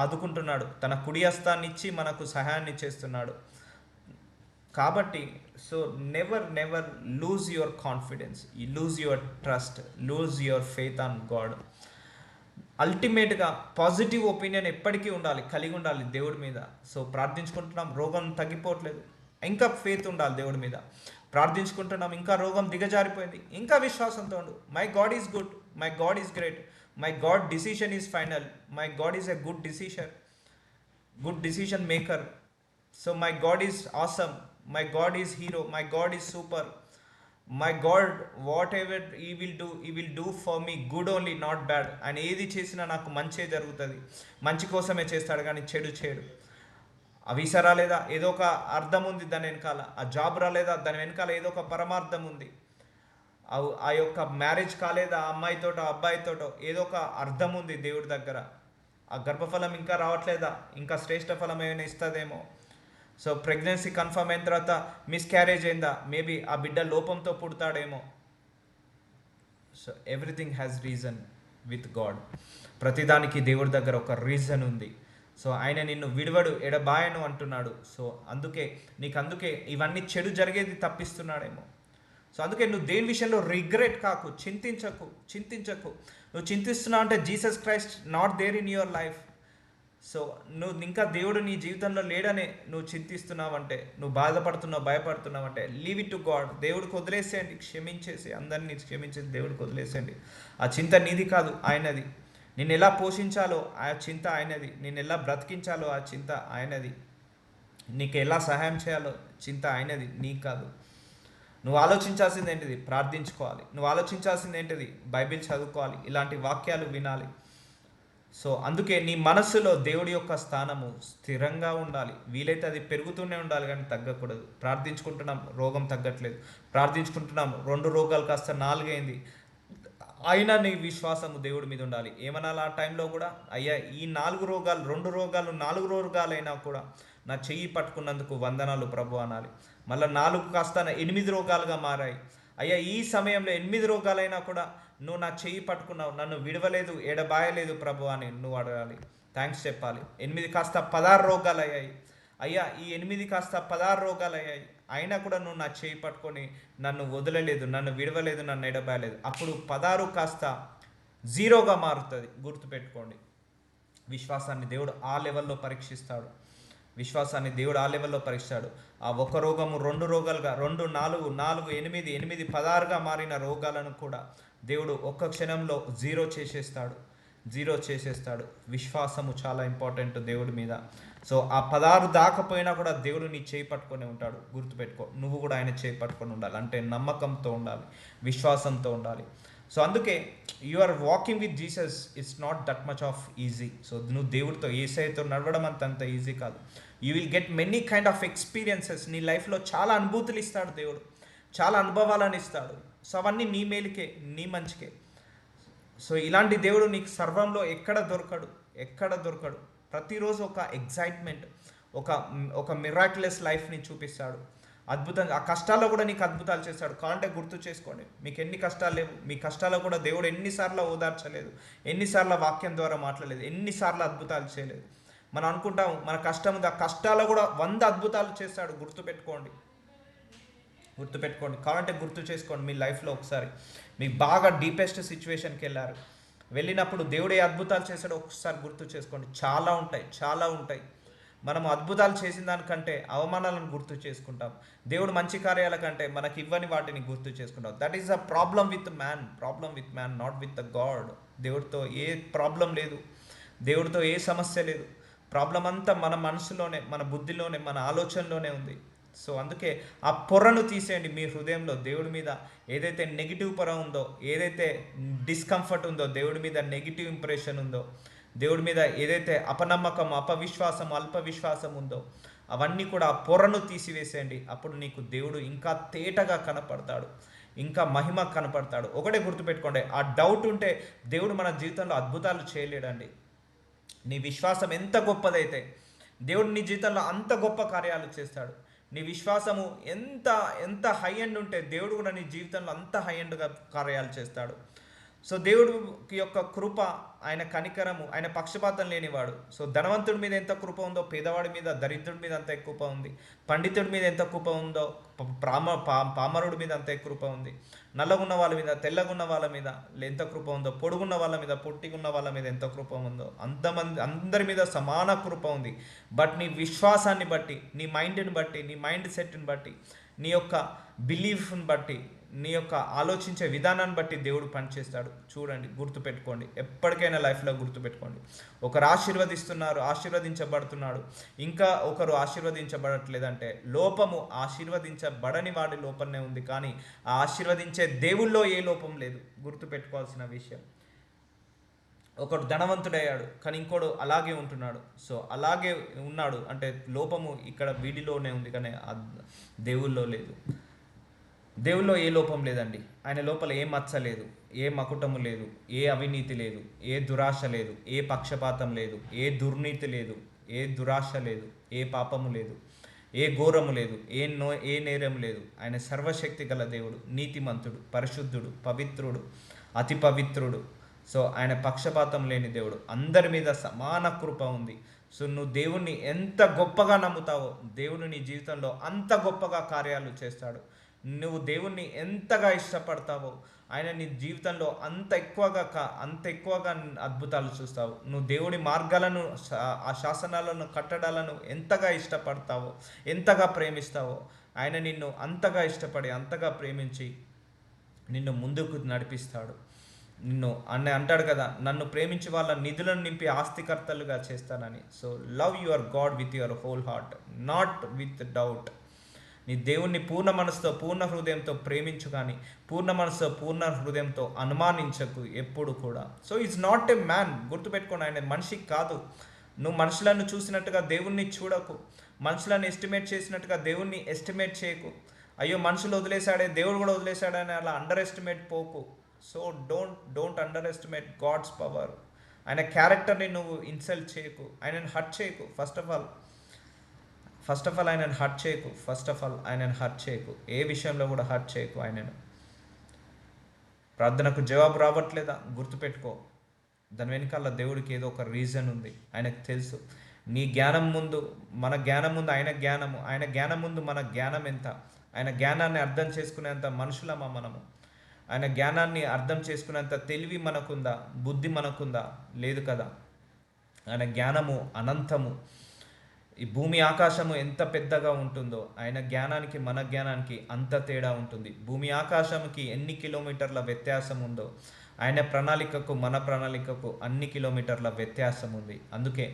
ఆదుకుంటున్నాడు. తన కుడి హస్తాన్ని ఇచ్చి మనకు సహాయాన్ని చేస్తున్నాడు. కాబట్టి so never lose your confidence, lose your trust, lose your faith on God. అల్టిమేట్గా పాజిటివ్ ఒపీనియన్ ఎప్పటికీ ఉండాలి, కలిగి ఉండాలి దేవుడి మీద. సో ప్రార్థించుకుంటున్నాం, రోగం తగ్గిపోవట్లేదు, ఇంకా ఫెయిత్ ఉండాలి దేవుడి మీద. ప్రార్థించుకుంటున్నాం, ఇంకా రోగం దిగజారిపోయింది, ఇంకా విశ్వాసంతో ఉండు. My God is good, my God is great, my God decision is final, my God is a good decision maker. So my God is awesome, my God is hero, my God is super, my God whatever he will do for me good only, not bad. ఆయన ఏది చేసినా నాకు మంచే జరుగుతుంది, మంచి కోసమే చేస్తాడు కానీ చెడు చేయడు. ఆ వీసా రాలేదా, ఏదో ఒక అర్థం ఉంది దాని వెనకాల. ఆ జాబ్ రాలేదా, దాని వెనకాల ఏదో ఒక పరమార్థం ఉంది. ఆ యొక్క మ్యారేజ్ కాలేదా, ఆ అమ్మాయితోటో అబ్బాయితోటో ఏదో ఒక అర్థం ఉంది దేవుడి దగ్గర. ఆ గర్భఫలం ఇంకా రావట్లేదా, ఇంకా శ్రేష్ఠ ఫలం ఏమైనా ఇస్తుందేమో. సో ప్రెగ్నెన్సీ కన్ఫర్మ్ అయిన తర్వాత మిస్క్యారేజ్ అయిందా, మేబీ ఆ బిడ్డ లోపంతో పుడతాడేమో. So everything has reason with God. ప్రతిదానికి దేవుడి దగ్గర ఒక రీజన్ ఉంది. సో ఆయన నిన్ను విడవడు, ఎడబాయను అంటున్నాడు. సో అందుకే ఇవన్నీ చెడు జరిగేది తప్పిస్తున్నాడేమో. సో అందుకే నువ్వు దేని విషయంలో రిగ్రెట్ కాకు, చింతించకు. నువ్వు చింతిస్తున్నావు అంటే Jesus Christ not there in your life. So నువ్వు ఇంకా దేవుడు నీ జీవితంలో లేడనే నువ్వు చింతిస్తున్నావంటే, నువ్వు బాధపడుతున్నావు, భయపడుతున్నావంటే లీవ్ ఇట్ టు గాడ్. దేవుడికి వదిలేసేయండి, క్షమించేసి, అందరినీ క్షమించేసి దేవుడికి వదిలేసేయండి. ఆ చింత నీది కాదు, ఆయనది. నిన్ను ఎలా పోషించాలో ఆ చింత ఆయనది, నిన్ను ఎలా బ్రతికించాలో ఆ చింత ఆయనది, నీకు ఎలా సహాయం చేయాలో చింత ఆయనది, నీకు కాదు. నువ్వు ఆలోచించాల్సింది ఏంటిది? ప్రార్థించుకోవాలి. నువ్వు ఆలోచించాల్సింది ఏంటిది? బైబిల్ చదువుకోవాలి, ఇలాంటి వాక్యాలు వినాలి. సో అందుకే నీ మనస్సులో దేవుడి యొక్క స్థానము స్థిరంగా ఉండాలి. వీలైతే అది పెరుగుతూనే ఉండాలి కానీ తగ్గకూడదు. ప్రార్థించుకుంటున్నాం, రోగం తగ్గట్లేదు. ప్రార్థించుకుంటున్నాం, 2 రోగాలు కాస్త 4 అయింది. అయినా నీ విశ్వాసము దేవుడి మీద ఉండాలి. ఏమనాలి ఆ టైంలో కూడా? అయ్యా, ఈ 4 రోగాలు, 2 రోగాలు, 4 రోగాలైనా కూడా నా చెయ్యి పట్టుకున్నందుకు వందనాలు ప్రభు అనాలి. మళ్ళీ 4 కాస్త 8 రోగాలుగా మారాయి. అయ్యా, ఈ సమయంలో 8 రోగాలైనా కూడా నువ్వు నా చెయ్యి పట్టుకున్నావు, నన్ను విడవలేదు, ఎడబాయలేదు ప్రభు అని నువ్వు అడగాలి, థ్యాంక్స్ చెప్పాలి. 8 కాస్త 16 రోగాలు అయ్యాయి. అయ్యా, ఈ 8 కాస్త 16 రోగాలు అయ్యాయి, అయినా కూడా నువ్వు నా చేయి పట్టుకొని నన్ను వదలలేదు, నన్ను విడవలేదు, నన్ను ఎడబాయలేదు. అప్పుడు 16 కాస్త 0గా మారుతుంది. గుర్తుపెట్టుకోండి, విశ్వాసాన్ని దేవుడు ఆ లెవెల్లో పరీక్షిస్తాడు. ఆ 1 రోగము 2 రోగాలుగా, 2, 4, 4, 8, 8, 16గా మారిన రోగాలను కూడా దేవుడు ఒక్క క్షణంలో 0 చేసేస్తాడు. విశ్వాసము చాలా ఇంపార్టెంట్ దేవుడి మీద. సో ఆ 16 దాకపోయినా కూడా దేవుడు నీ చేయి పట్టుకొని ఉంటాడు. గుర్తుపెట్టుకో, నువ్వు కూడా ఆయన చేయి పట్టుకొని ఉండాలి. అంటే నమ్మకంతో ఉండాలి, విశ్వాసంతో ఉండాలి. సో అందుకే you are walking with Jesus it's not that much of easy. So నువ్వు దేవుడితో, యేసయ్యతో నడవడం అంత ఈజీ కాదు. You will get many kind of experiences. నీ లైఫ్లో చాలా అనుభూతులు ఇస్తాడు దేవుడు, చాలా అనుభవాలను ఇస్తాడు. సో అవన్నీ నీ మేలుకే, నీ మంచికే. సో ఇలాంటి దేవుడు నీకు సర్వంలో ఎక్కడ దొరకడు. ప్రతిరోజు ఒక ఎగ్జైట్మెంట్, ఒక ఒక మిరాక్యులస్ లైఫ్ని చూపిస్తాడు. అద్భుతంగా ఆ కష్టాల్లో కూడా నీకు అద్భుతాలు చేస్తాడు. కావాలంటే గుర్తు చేసుకోండి, మీకు ఎన్ని కష్టాలు లేవు, మీ కష్టాల్లో కూడా దేవుడు ఎన్నిసార్లు ఓదార్చలేదు, ఎన్నిసార్లు వాక్యం ద్వారా మాట్లాడలేదు, ఎన్నిసార్లు అద్భుతాలు చేయలేదు. మనం అనుకుంటాం మన కష్టం ఉంది, ఆ కష్టాల్లో కూడా 100 అద్భుతాలు చేస్తాడు. గుర్తుపెట్టుకోండి, కావాలంటే గుర్తు చేసుకోండి. మీ లైఫ్లో ఒకసారి మీకు బాగా డీపెస్ట్ సిచ్యువేషన్కి వెళ్ళినప్పుడు దేవుడు ఏ అద్భుతాలు చేశాడో ఒకసారి గుర్తు చేసుకోండి. చాలా ఉంటాయి. మనం అద్భుతాలు చేసిన దానికంటే అవమానాలను గుర్తు చేసుకుంటాం. దేవుడు మంచి కార్యాల కంటే మనకి ఇవ్వని వాటిని గుర్తు చేసుకుంటాం. That is a problem with man, not with the God. దేవుడితో ఏ ప్రాబ్లం లేదు, దేవుడితో ఏ సమస్య లేదు. ప్రాబ్లం అంతా మన మనసులోనే, మన బుద్ధిలోనే, మన ఆలోచనలోనే ఉంది. సో అందుకే ఆ పొరను తీసేయండి మీ హృదయంలో. దేవుడి మీద ఏదైతే నెగిటివ్ పొర ఉందో, ఏదైతే డిస్కంఫర్ట్ ఉందో, దేవుడి మీద నెగిటివ్ ఇంప్రెషన్ ఉందో, దేవుడి మీద ఏదైతే అపనమ్మకం, అపవిశ్వాసం, అల్పవిశ్వాసం ఉందో, అవన్నీ కూడా ఆ పొరను తీసివేసేయండి. అప్పుడు నీకు దేవుడు ఇంకా తేటగా కనపడతాడు, ఇంకా మహిమ కనపడతాడు. ఒకటే గుర్తుపెట్టుకోండి, ఆ డౌట్ ఉంటే దేవుడు మన జీవితంలో అద్భుతాలు చేయలేడండి. నీ విశ్వాసం ఎంత గొప్పదైతే దేవుడు నీ జీవితంలో అంత గొప్ప కార్యాలు చేస్తాడు. నీ విశ్వాసము ఎంత ఎంత హై ఎండ్ ఉంటే దేవుడు కూడా నీ జీవితంలో అంత హై ఎండ్గా కార్యాలు చేస్తాడు. సో దేవుడికి యొక్క కృప, ఆయన కనికరము, ఆయన పక్షపాతం లేనివాడు. సో ధనవంతుడి మీద ఎంత కృప ఉందో పేదవాడి మీద, దరిద్రుడి మీద అంత కృప ఉంది. పండితుడి మీద ఎంత కృప ఉందో పామరుడి మీద అంత కృప ఉంది. నల్లగున్న వాళ్ళ మీద, తెల్లగున్న వాళ్ళ మీద ఎంత కృప ఉందో, పొడుగున్న వాళ్ళ మీద, పొట్టిగున్న వాళ్ళ మీద ఎంత కృప ఉందో, అందరి మీద సమాన కృప ఉంది. బట్ నీ విశ్వాసాన్ని బట్టి, నీ మైండ్ని బట్టి, నీ మైండ్ సెట్ని బట్టి, నీ యొక్క బిలీఫ్ని బట్టి, నీ యొక్క ఆలోచించే విధానాన్ని బట్టి దేవుడు పనిచేస్తాడు. చూడండి, గుర్తుపెట్టుకోండి, ఎప్పటికైనా లైఫ్లో గుర్తుపెట్టుకోండి. ఒకరు ఆశీర్వదించబడుతున్నాడు, ఇంకా ఒకరు ఆశీర్వదించబడట్లేదంటే లోపము ఆశీర్వదించబడని వాడి లోపలనే ఉంది, కానీ ఆ ఆశీర్వదించే దేవుల్లో ఏ లోపం లేదు. గుర్తుపెట్టుకోవాల్సిన విషయం. ఒకడు ధనవంతుడయ్యాడు, కానీ ఇంకోడు అలాగే ఉంటున్నాడు. సో అలాగే ఉన్నాడు అంటే లోపము ఇక్కడ వీడిలోనే ఉంది, కానీ దేవుల్లో లేదు. దేవుల్లో ఏ లోపం లేదండి. ఆయన లోపల ఏ మచ్చ లేదు, ఏ మకుటము లేదు, ఏ అవినీతి లేదు, ఏ దురాశ లేదు, ఏ పక్షపాతం లేదు, ఏ దుర్నీతి లేదు, ఏ దురాశ లేదు, ఏ పాపము లేదు, ఏ ఘోరము లేదు, ఏ నేరం లేదు. ఆయన సర్వశక్తి గల దేవుడు, నీతిమంతుడు, పరిశుద్ధుడు, పవిత్రుడు, అతి పవిత్రుడు. సో ఆయన పక్షపాతం లేని దేవుడు, అందరి మీద సమాన కృప ఉంది. సో నువ్వు దేవుణ్ణి ఎంత గొప్పగా నమ్ముతావో దేవుడు నీ జీవితంలో అంత గొప్పగా కార్యాలు చేస్తాడు. నువ్వు దేవుణ్ణి ఎంతగా ఇష్టపడతావో ఆయన నీ జీవితంలో అంత ఎక్కువగా అద్భుతాలు చూస్తావు. నువ్వు దేవుడి మార్గాలను, ఆ శాసనాలను, కట్టడాలను ఎంతగా ఇష్టపడతావో, ఎంతగా ప్రేమిస్తావో ఆయన నిన్ను అంతగా ఇష్టపడి, అంతగా ప్రేమించి నిన్ను ముందుకు నడిపిస్తాడు. నిన్ను అంటాడు కదా, నన్ను ప్రేమించి వాళ్ళ నిధులను నింపి ఆస్తికర్తలుగా చేస్తానని. So love your God with your whole heart, not with doubt. నీ దేవుణ్ణి పూర్ణ మనసుతో, పూర్ణ హృదయంతో ప్రేమించు, కానీ పూర్ణ మనసుతో, పూర్ణ హృదయంతో అనుమానించకు ఎప్పుడు కూడా. So is not a man. గుర్తుపెట్టుకోండి, ఆయన మనిషికి కాదు. నువ్వు మనుషులను చూసినట్టుగా దేవుణ్ణి చూడకు, మనుషులను ఎస్టిమేట్ చేసినట్టుగా దేవుణ్ణి ఎస్టిమేట్ చేయకు. అయ్యో మనుషులు వదిలేశాడే, దేవుడు కూడా వదిలేశాడని అలా అండర్ ఎస్టిమేట్ పోకు. So don't underestimate God's power. ఆయన క్యారెక్టర్ని నువ్వు ఇన్సల్ట్ చేయకు, ఆయనను హర్ట్ చేయకు. ఫస్ట్ ఆఫ్ ఆల్ ఆయనను హర్ట్ చేయకు. ఏ విషయంలో కూడా హర్ట్ చేయకు ఆయనను. ప్రార్థనకు జవాబు రావట్లేదా? గుర్తుపెట్టుకో, దాని వెనకాల దేవుడికి ఏదో ఒక రీజన్ ఉంది. ఆయనకు తెలుసు. నీ జ్ఞానం ముందు, మన జ్ఞానం ముందు ఆయన జ్ఞానము, ఆయన జ్ఞానం ముందు మన జ్ఞానం ఎంత? ఆయన జ్ఞానాన్ని అర్థం చేసుకునేంత మనుషులమా మనము? ఆయన జ్ఞానాన్ని అర్థం చేసుకునేంత తెలివి మనకుందా? బుద్ధి మనకుందా? లేదు కదా. ఆయన జ్ఞానము అనంతము. ఈ భూమి ఆకాశము ఎంత పెద్దగా ఉంటుందో ఆయన జ్ఞానానికి మన జ్ఞానానికి అంత తేడా ఉంటుంది. భూమి ఆకాశంకి ఎన్ని కిలోమీటర్ల వ్యత్యాసం ఉందో ఆయన ప్రణాళికకు మన ప్రణాళికకు అన్ని కిలోమీటర్ల వ్యత్యాసం ఉంది. అందుకే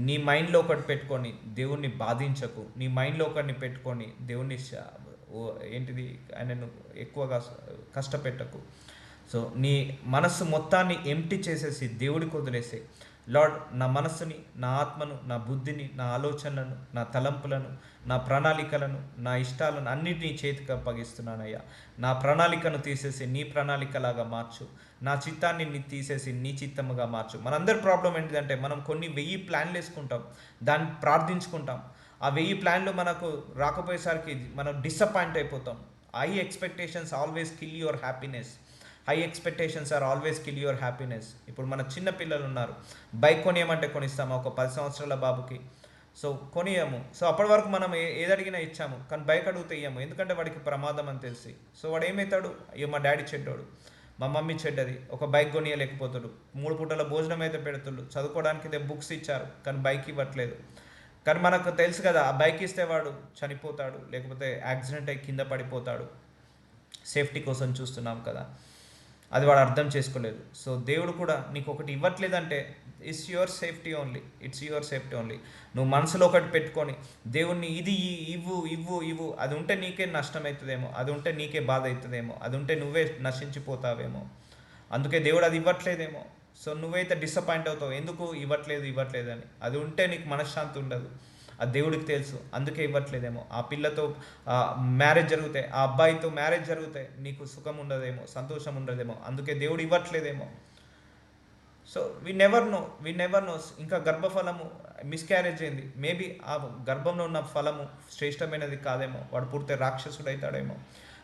నీ మైండ్లో ఒకటి పెట్టుకొని దేవుణ్ణి బాధించకు. నీ మైండ్లో ఒకటిని పెట్టుకొని దేవుణ్ణి ఆయనను ఎక్కువగా కష్టపెట్టకు. సో నీ మనస్సు మొత్తాన్ని ఎంప్టీ చేసేసి దేవుడికి వదిలేసే. లార్డ్, నా మనస్సుని, నా ఆత్మను, నా బుద్ధిని, నా ఆలోచనలను, నా తలంపులను, నా ప్రణాళికలను, నా ఇష్టాలను అన్నిటినీ చేతికి అప్పగిస్తున్నానయ్యా. నా ప్రణాళికను తీసేసి నీ ప్రణాళికలాగా మార్చు. నా చిత్తాన్ని తీసేసి నీ చిత్తముగా మార్చు. మనందరి ప్రాబ్లం ఏంటిదంటే మనం కొన్ని 1000 ప్లాన్లు వేసుకుంటాం, దాన్ని ప్రార్థించుకుంటాం. ఆ 1000 ప్లాన్లు మనకు రాకపోయేసరికి మనం డిసప్పాయింట్ అయిపోతాం. High expectations always kill your happiness. High expectations are always kill your happiness. ఇప్పుడు మన చిన్న పిల్లలు ఉన్నారు, బైక్ కొనియమంటే కొనిస్తాము ఒక 10 సంవత్సరాల బాబుకి. సో కొనియము. సో అప్పటి వరకు మనం ఏది అడిగినా ఇచ్చాము, కానీ బైక్ అడిగితే ఇయ్యము, ఎందుకంటే వాడికి ప్రమాదం అని తెలిసి. సో వాడు ఏమవుతాడు, అయ్యో మా డాడీ చెడ్డోడు, మా మమ్మీ చెడ్డది, ఒక బైక్ కొనియలేకపోతాడు. 3 పూటల భోజనం అయితే పెడుతుళ్ళు, చదువుకోవడానికి ఇదే బుక్స్ ఇచ్చారు కానీ బైక్ ఇవ్వట్లేదు. కానీ మనకు తెలుసు కదా, ఆ బైక్ ఇస్తే వాడు చనిపోతాడు, లేకపోతే యాక్సిడెంట్ అయ్యి కింద పడిపోతాడు. సేఫ్టీ కోసం చూస్తున్నాం కదా, అది వాడు అర్థం చేసుకోలేదు. సో దేవుడు కూడా నీకు ఒకటి ఇవ్వట్లేదంటే it's your safety only, it's your safety only. నువ్వు మనసులో ఒకటి పెట్టుకొని దేవుణ్ణి ఇది ఇవ్వు ఇవ్వు ఇవ్వు, అది ఉంటే నీకే నష్టం అవుతుందేమో, అది ఉంటే నీకే బాధ అవుతుందేమో, అది ఉంటే నువ్వే నశించిపోతావేమో, అందుకే దేవుడు అది ఇవ్వట్లేదేమో. సో నువ్వైతే డిసప్పాయింట్ అవుతావు, ఎందుకు ఇవ్వట్లేదు అని. అది ఉంటే నీకు మనశ్శాంతి ఉండదు, ఆ దేవుడికి తెలుసు, అందుకే ఇవ్వట్లేదేమో. ఆ పిల్లతో మ్యారేజ్ జరిగితే, ఆ అబ్బాయితో మ్యారేజ్ జరిగితే నీకు సుఖం ఉండదేమో, సంతోషం ఉండదేమో, అందుకే దేవుడు ఇవ్వట్లేదేమో. So we never knows. ఇంకా గర్భఫలము మిస్క్యారేజ్ అయింది, మేబీ ఆ గర్భంలో ఉన్న ఫలము శ్రేష్టమైనది కాదేమో, వాడు పుడితే రాక్షసుడు అవుతాడేమో,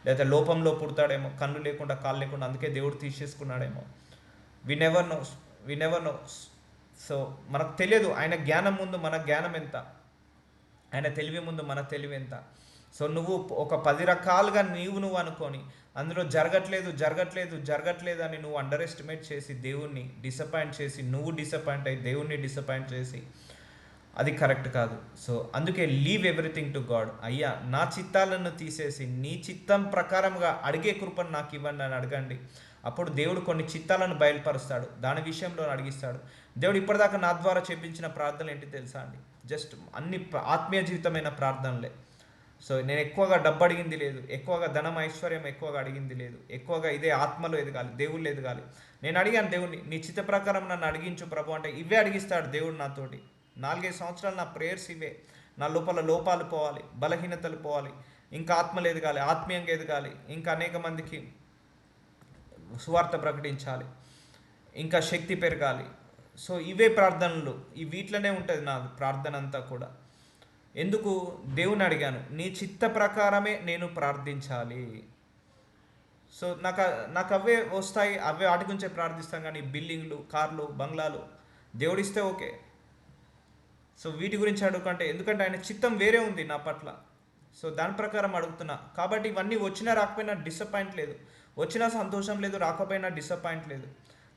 లేదా లోపంలో పుడతాడేమో, కళ్ళు లేకుండా కాళ్ళు లేకుండా, అందుకే దేవుడు తీసేసుకున్నాడేమో. We never knows. సో మనకు తెలియదు ఆయన జ్ఞానం ముందు మన జ్ఞానం ఎంత, ఆయన తెలివి ముందు మన తెలివి ఎంత. సో నువ్వు ఒక 10 రకాలుగా నువ్వు అనుకొని అందులో జరగట్లేదు అని నువ్వు అండర్ ఎస్టిమేట్ చేసి దేవుణ్ణి డిసప్పాయింట్ చేసి, నువ్వు డిసప్పాయింట్ అయ్యి దేవుణ్ణి డిసప్పాయింట్ చేసి, అది కరెక్ట్ కాదు. సో అందుకే లీవ్ ఎవ్రీథింగ్ టు గాడ్. అయ్యా నా చిత్తాలను తీసేసి నీ చిత్తం ప్రకారంగా అడిగే కృపను నాకు ఇవ్వండి అని అడగండి. అప్పుడు దేవుడు కొన్ని చిత్తాలను బయలుపరుస్తాడు, దాని విషయంలో అడిగిస్తాడు. దేవుడు ఇప్పటిదాకా నా ద్వారా చేపించిన ప్రార్థనలు ఏంటి తెలుసా అండి? జస్ట్ అన్ని ఆత్మీయ జీవితమైన ప్రార్థనలే. సో నేను ఎక్కువగా డబ్బు అడిగింది లేదు, ఎక్కువగా ధనం ఐశ్వర్యం ఎక్కువగా అడిగింది లేదు, ఎక్కువగా ఇదే ఆత్మలో ఎదగాలి, దేవుళ్ళు ఎదగాలి. నేను అడిగాను దేవుడిని, నీ చిత్త ప్రకారం నన్ను అడిగించు ప్రభు అంటే ఇవే అడిగిస్తాడు దేవుడు నాతోటి. 4-5 సంవత్సరాలు నా ప్రేయర్స్ ఇవే. నా లోపల లోపాలు పోవాలి, బలహీనతలు పోవాలి, ఇంకా ఆత్మలు ఎదగాలి, ఆత్మీయంగా ఎదగాలి, ఇంకా అనేక మందికి సువార్త ప్రకటించాలి, ఇంకా శక్తి పెరగాలి. సో ఇవే ప్రార్థనలు, ఈ వీటిలోనే ఉంటుంది నా ప్రార్థన అంతా కూడా. ఎందుకు దేవుని అడిగాను, నీ చిత్త ప్రకారమే నేను ప్రార్థించాలి. సో నాకు అవే వస్తాయి, అవే వాటి గురించే ప్రార్థిస్తాను. కానీ బిల్డింగ్లు, కార్లు, బంగ్లాలు దేవుడిస్తే ఓకే. సో వీటి గురించి అడుగుకంటే, ఎందుకంటే ఆయన చిత్తం వేరే ఉంది నా పట్ల. సో దాని ప్రకారం అడుగుతున్నా. కాబట్టి ఇవన్నీ వచ్చినా రాకపోయినా డిసప్పాయింట్ లేదు, వచ్చినా సంతోషం లేదు, రాకపోయినా డిసప్పాయింట్ లేదు.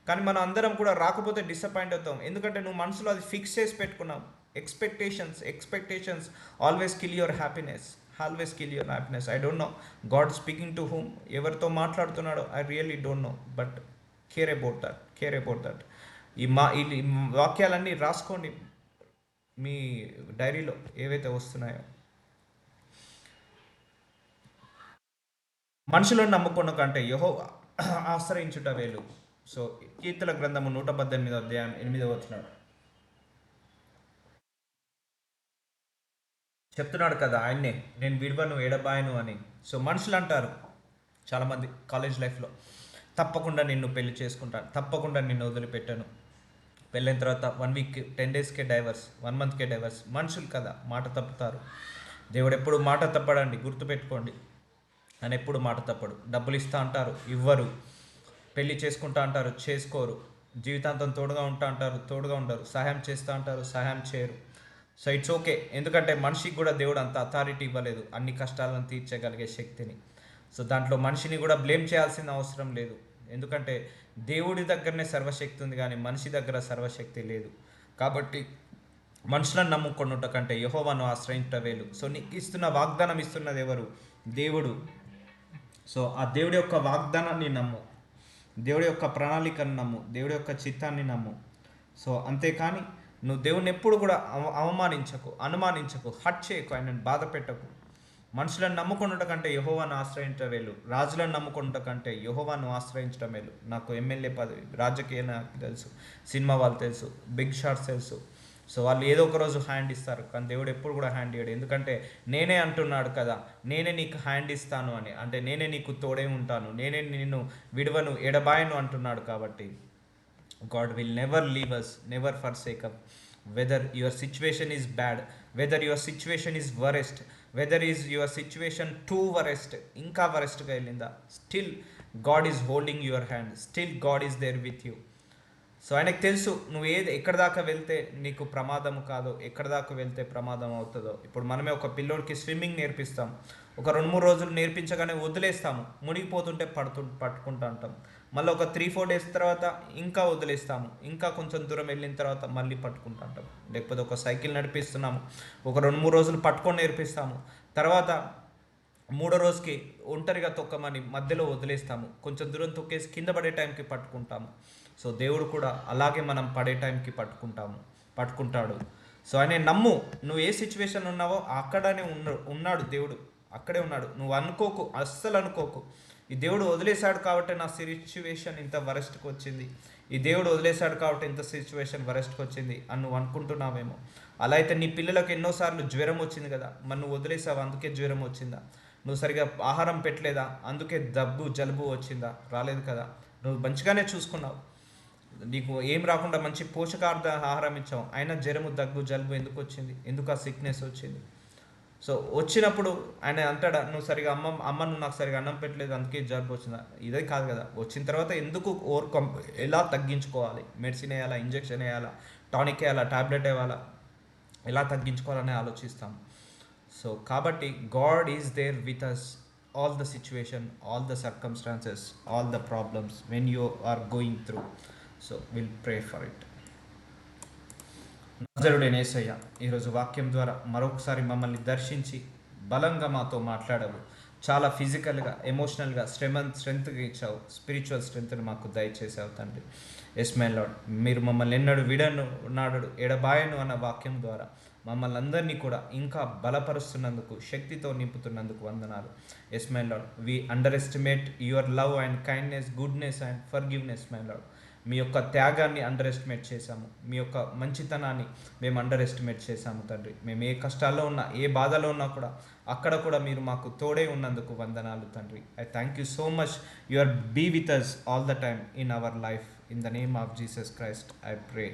కానీ మనం అందరం కూడా రాకపోతే డిసప్పాయింట్ అవుతాం, ఎందుకంటే నువ్వు మనసులో అది ఫిక్స్ చేసి పెట్టుకున్నావు. Expectations always kill your happiness. I don't know God speaking to whom, ఎవరితో మాట్లాడుతున్నాడో I really don't know, but care about that. ఈ వాక్యాలన్నీ రాసుకోండి మీ డైరీలో ఏవైతే వస్తున్నాయో. మనుషులను నమ్ముకున్న కంటే యెహోవా ఆశ్రయించుట వేలు. సో కీర్తన గ్రంథము 118 అధ్యాయం 8వ వచనం చెప్తున్నాడు కదా ఆయన్నే, నేను విడవను ఎడబాయను అని. సో మనుషులు అంటారు చాలామంది కాలేజ్ లైఫ్లో, తప్పకుండా నిన్ను పెళ్లి చేసుకుంటాను, తప్పకుండా నిన్ను వదిలిపెట్టాను. పెళ్ళైన తర్వాత 1 వీక్ 10 డేస్కే డైవర్స్, 1 మంత్కే డైవర్స్. మనుషులు కదా, మాట తప్పుతారు. దేవుడు ఎప్పుడు మాట తప్పడండి, గుర్తుపెట్టుకోండి. ఆయన ఎప్పుడు మాట తప్పడు. డబ్బులు ఇస్తా అంటారు, ఇవ్వరు. పెళ్ళి చేసుకుంటా అంటారు, చేసుకోరు. జీవితాంతం తోడుగా ఉంటా అంటారు, తోడుగా ఉండరు. సహాయం చేస్తూ అంటారు, సహాయం చేయరు. సో ఇట్స్ ఓకే, ఎందుకంటే మనిషికి కూడా దేవుడు అంత అథారిటీ ఇవ్వలేదు అన్ని కష్టాలను తీర్చగలిగే శక్తిని. సో దాంట్లో మనిషిని కూడా బ్లేమ్ చేయాల్సిన అవసరం లేదు, ఎందుకంటే దేవుడి దగ్గరనే సర్వశక్తి ఉంది, కానీ మనిషి దగ్గర సర్వశక్తి లేదు. కాబట్టి మనుషులను నమ్ముకున్నట్టు కంటే యెహోవాను ఆశ్రయించట వేలు. సో నీకు ఇస్తున్న వాగ్దానం ఇస్తున్నది ఎవరు? దేవుడు. సో ఆ దేవుడి యొక్క వాగ్దానాన్ని నమ్ము, దేవుడి యొక్క ప్రణాళికను నమ్ము, దేవుడి యొక్క చిత్తాన్ని నమ్ము. సో అంతేకాని నువ్వు దేవుని ఎప్పుడు కూడా అవమానించకు, అనుమానించకు, హట్ చేయకు, ఆయనను బాధ పెట్టకు. మనుషులను నమ్ముకున్నట కంటే యెహోవాను ఆశ్రయించడం మేలు, రాజులను నమ్ముకున్నట కంటే యెహోవాను ఆశ్రయించడం మేలు. నాకు ఎమ్మెల్యే పదవి, రాజకీయ నాకు తెలుసు, సినిమా వాళ్ళు తెలుసు, బిగ్ షాట్స్ తెలుసు. సో వాళ్ళు ఏదో ఒక రోజు హ్యాండ్ ఇస్తారు, కానీ దేవుడు ఎప్పుడు కూడా హ్యాండ్ ఇవ్వడు. ఎందుకంటే నేనే అంటున్నాడు కదా, నేనే నీకు హ్యాండ్ ఇస్తాను అని, అంటే నేనే నీకు తోడే ఉంటాను, నేనే నిన్ను విడవను ఎడబాయను అంటున్నాడు. కాబట్టి God will never leave us, never forsake us. Whether your situation is bad, whether your situation is worst, whether is your situation too worst, ఇంకా worstగా వెళ్ళిందా, still God is holding your hand, still God is there with you. So ఆయనకు తెలుసు నువ్వు ఎక్కడి దాకా వెళ్తే నీకు ప్రమాదం కాదో, ఎక్కడి దాకా వెళ్తే ప్రమాదం అవుతుందో. ఇప్పుడు మనమే ఒక పిల్లోడికి స్విమ్మింగ్ నేర్పిస్తాం, ఒక 2-3 రోజులు నేర్పించగానే వదిలేస్తాము, మునిగిపోతుంటే పట్టుకుంటూ ఉంటాం. మళ్ళీ ఒక 3-4 డేస్ తర్వాత ఇంకా వదిలేస్తాము, ఇంకా కొంచెం దూరం వెళ్ళిన తర్వాత మళ్ళీ పట్టుకుంటూ ఉంటాం. లేకపోతే ఒక సైకిల్ నడిపిస్తున్నాము, ఒక 2-3 రోజులు పట్టుకొని నేర్పిస్తాము, తర్వాత 3వ రోజుకి ఒంటరిగా తొక్కమని మధ్యలో వదిలేస్తాము, కొంచెం దూరం తొక్కేసి కింద పడే టైంకి పట్టుకుంటాము. సో దేవుడు కూడా అలాగే మనం పడే టైంకి పట్టుకుంటాడు. సో ఆయన నమ్ము, నువ్వు ఏ సిచ్యువేషన్ ఉన్నావో అక్కడనే ఉన్నాడు దేవుడు, అక్కడే ఉన్నాడు. నువ్వు అనుకోకు, అస్సలు అనుకోకు ఈ దేవుడు వదిలేశాడు కాబట్టి నా సిచ్యువేషన్ ఇంత వరస్ట్కి వచ్చింది, ఈ దేవుడు వదిలేశాడు కాబట్టి ఇంత సిచ్యువేషన్ వరస్ట్కి వచ్చింది అని నువ్వు అనుకుంటున్నావేమో. అలా అయితే నీ పిల్లలకు ఎన్నోసార్లు జ్వరం వచ్చింది కదా, మరి నువ్వు వదిలేసావు అందుకే జ్వరం వచ్చిందా? నువ్వు సరిగా ఆహారం పెట్టలేదా అందుకే దగ్గు జలుబు వచ్చిందా? రాలేదు కదా. నువ్వు మంచిగానే చూసుకున్నావు, నీకు ఏం రాకుండా మంచి పోషకార్థ ఆహారం ఇచ్చావు, అయినా జ్వరము దగ్గు జలుబు ఎందుకు వచ్చింది? ఎందుకు ఆ సిక్నెస్ వచ్చింది? సో వచ్చినప్పుడు ఆయన అంటాడా, నువ్వు సరిగా అమ్మ నువ్వు నాకు సరిగా అన్నం పెట్టలేదు అందుకే జలుబు వచ్చిందా? ఇదే కాదు కదా. వచ్చిన తర్వాత ఎందుకు ఎలా తగ్గించుకోవాలి, మెడిసిన్ వేయాలా, ఇంజెక్షన్ వేయాలా, టానిక్ వేయాలా, టాబ్లెట్ వేయాలా, ఎలా తగ్గించుకోవాలని ఆలోచిస్తాం. సో కాబట్టి God is there with us all the situation, all the circumstances, all the problems when you are going through. So will pray for it. నజరుడైన యేసయ్య, ఈరోజు వాక్యం ద్వారా మరొకసారి మమ్మల్ని దర్శించి బలంగా మాతో మాట్లాడవు. చాలా ఫిజికల్గా, ఎమోషనల్గా స్ట్రెంగ్త్గా ఇచ్చావు, స్పిరిచువల్ స్ట్రెంగ్త్ని మాకు దయచేసావు తండ్రి. ఎస్ మై లార్డ్, మీరు మమ్మల్ని ఎన్నడు విడను నాడు ఎడబాయను అన్న వాక్యం ద్వారా మమ్మల్ని అందరినీ కూడా ఇంకా బలపరుస్తున్నందుకు, శక్తితో నింపుతున్నందుకు వందనాలు. Yes my Lord, we underestimate your love and kindness, goodness and forgiveness my Lord. మీ యొక్క త్యాగాన్ని అండర్ ఎస్టిమేట్ చేశాము, మీ యొక్క మంచితనాన్ని మేము అండర్ ఎస్టిమేట్ చేశాము తండ్రి. మేము ఏ కష్టాల్లో ఉన్నా, ఏ బాధలో ఉన్నా కూడా అక్కడ కూడా మీరు మాకు తోడే ఉన్నందుకు వందనాలు తండ్రి. I thank you so much. You are be with us all the time in our life. In the name of Jesus Christ I pray.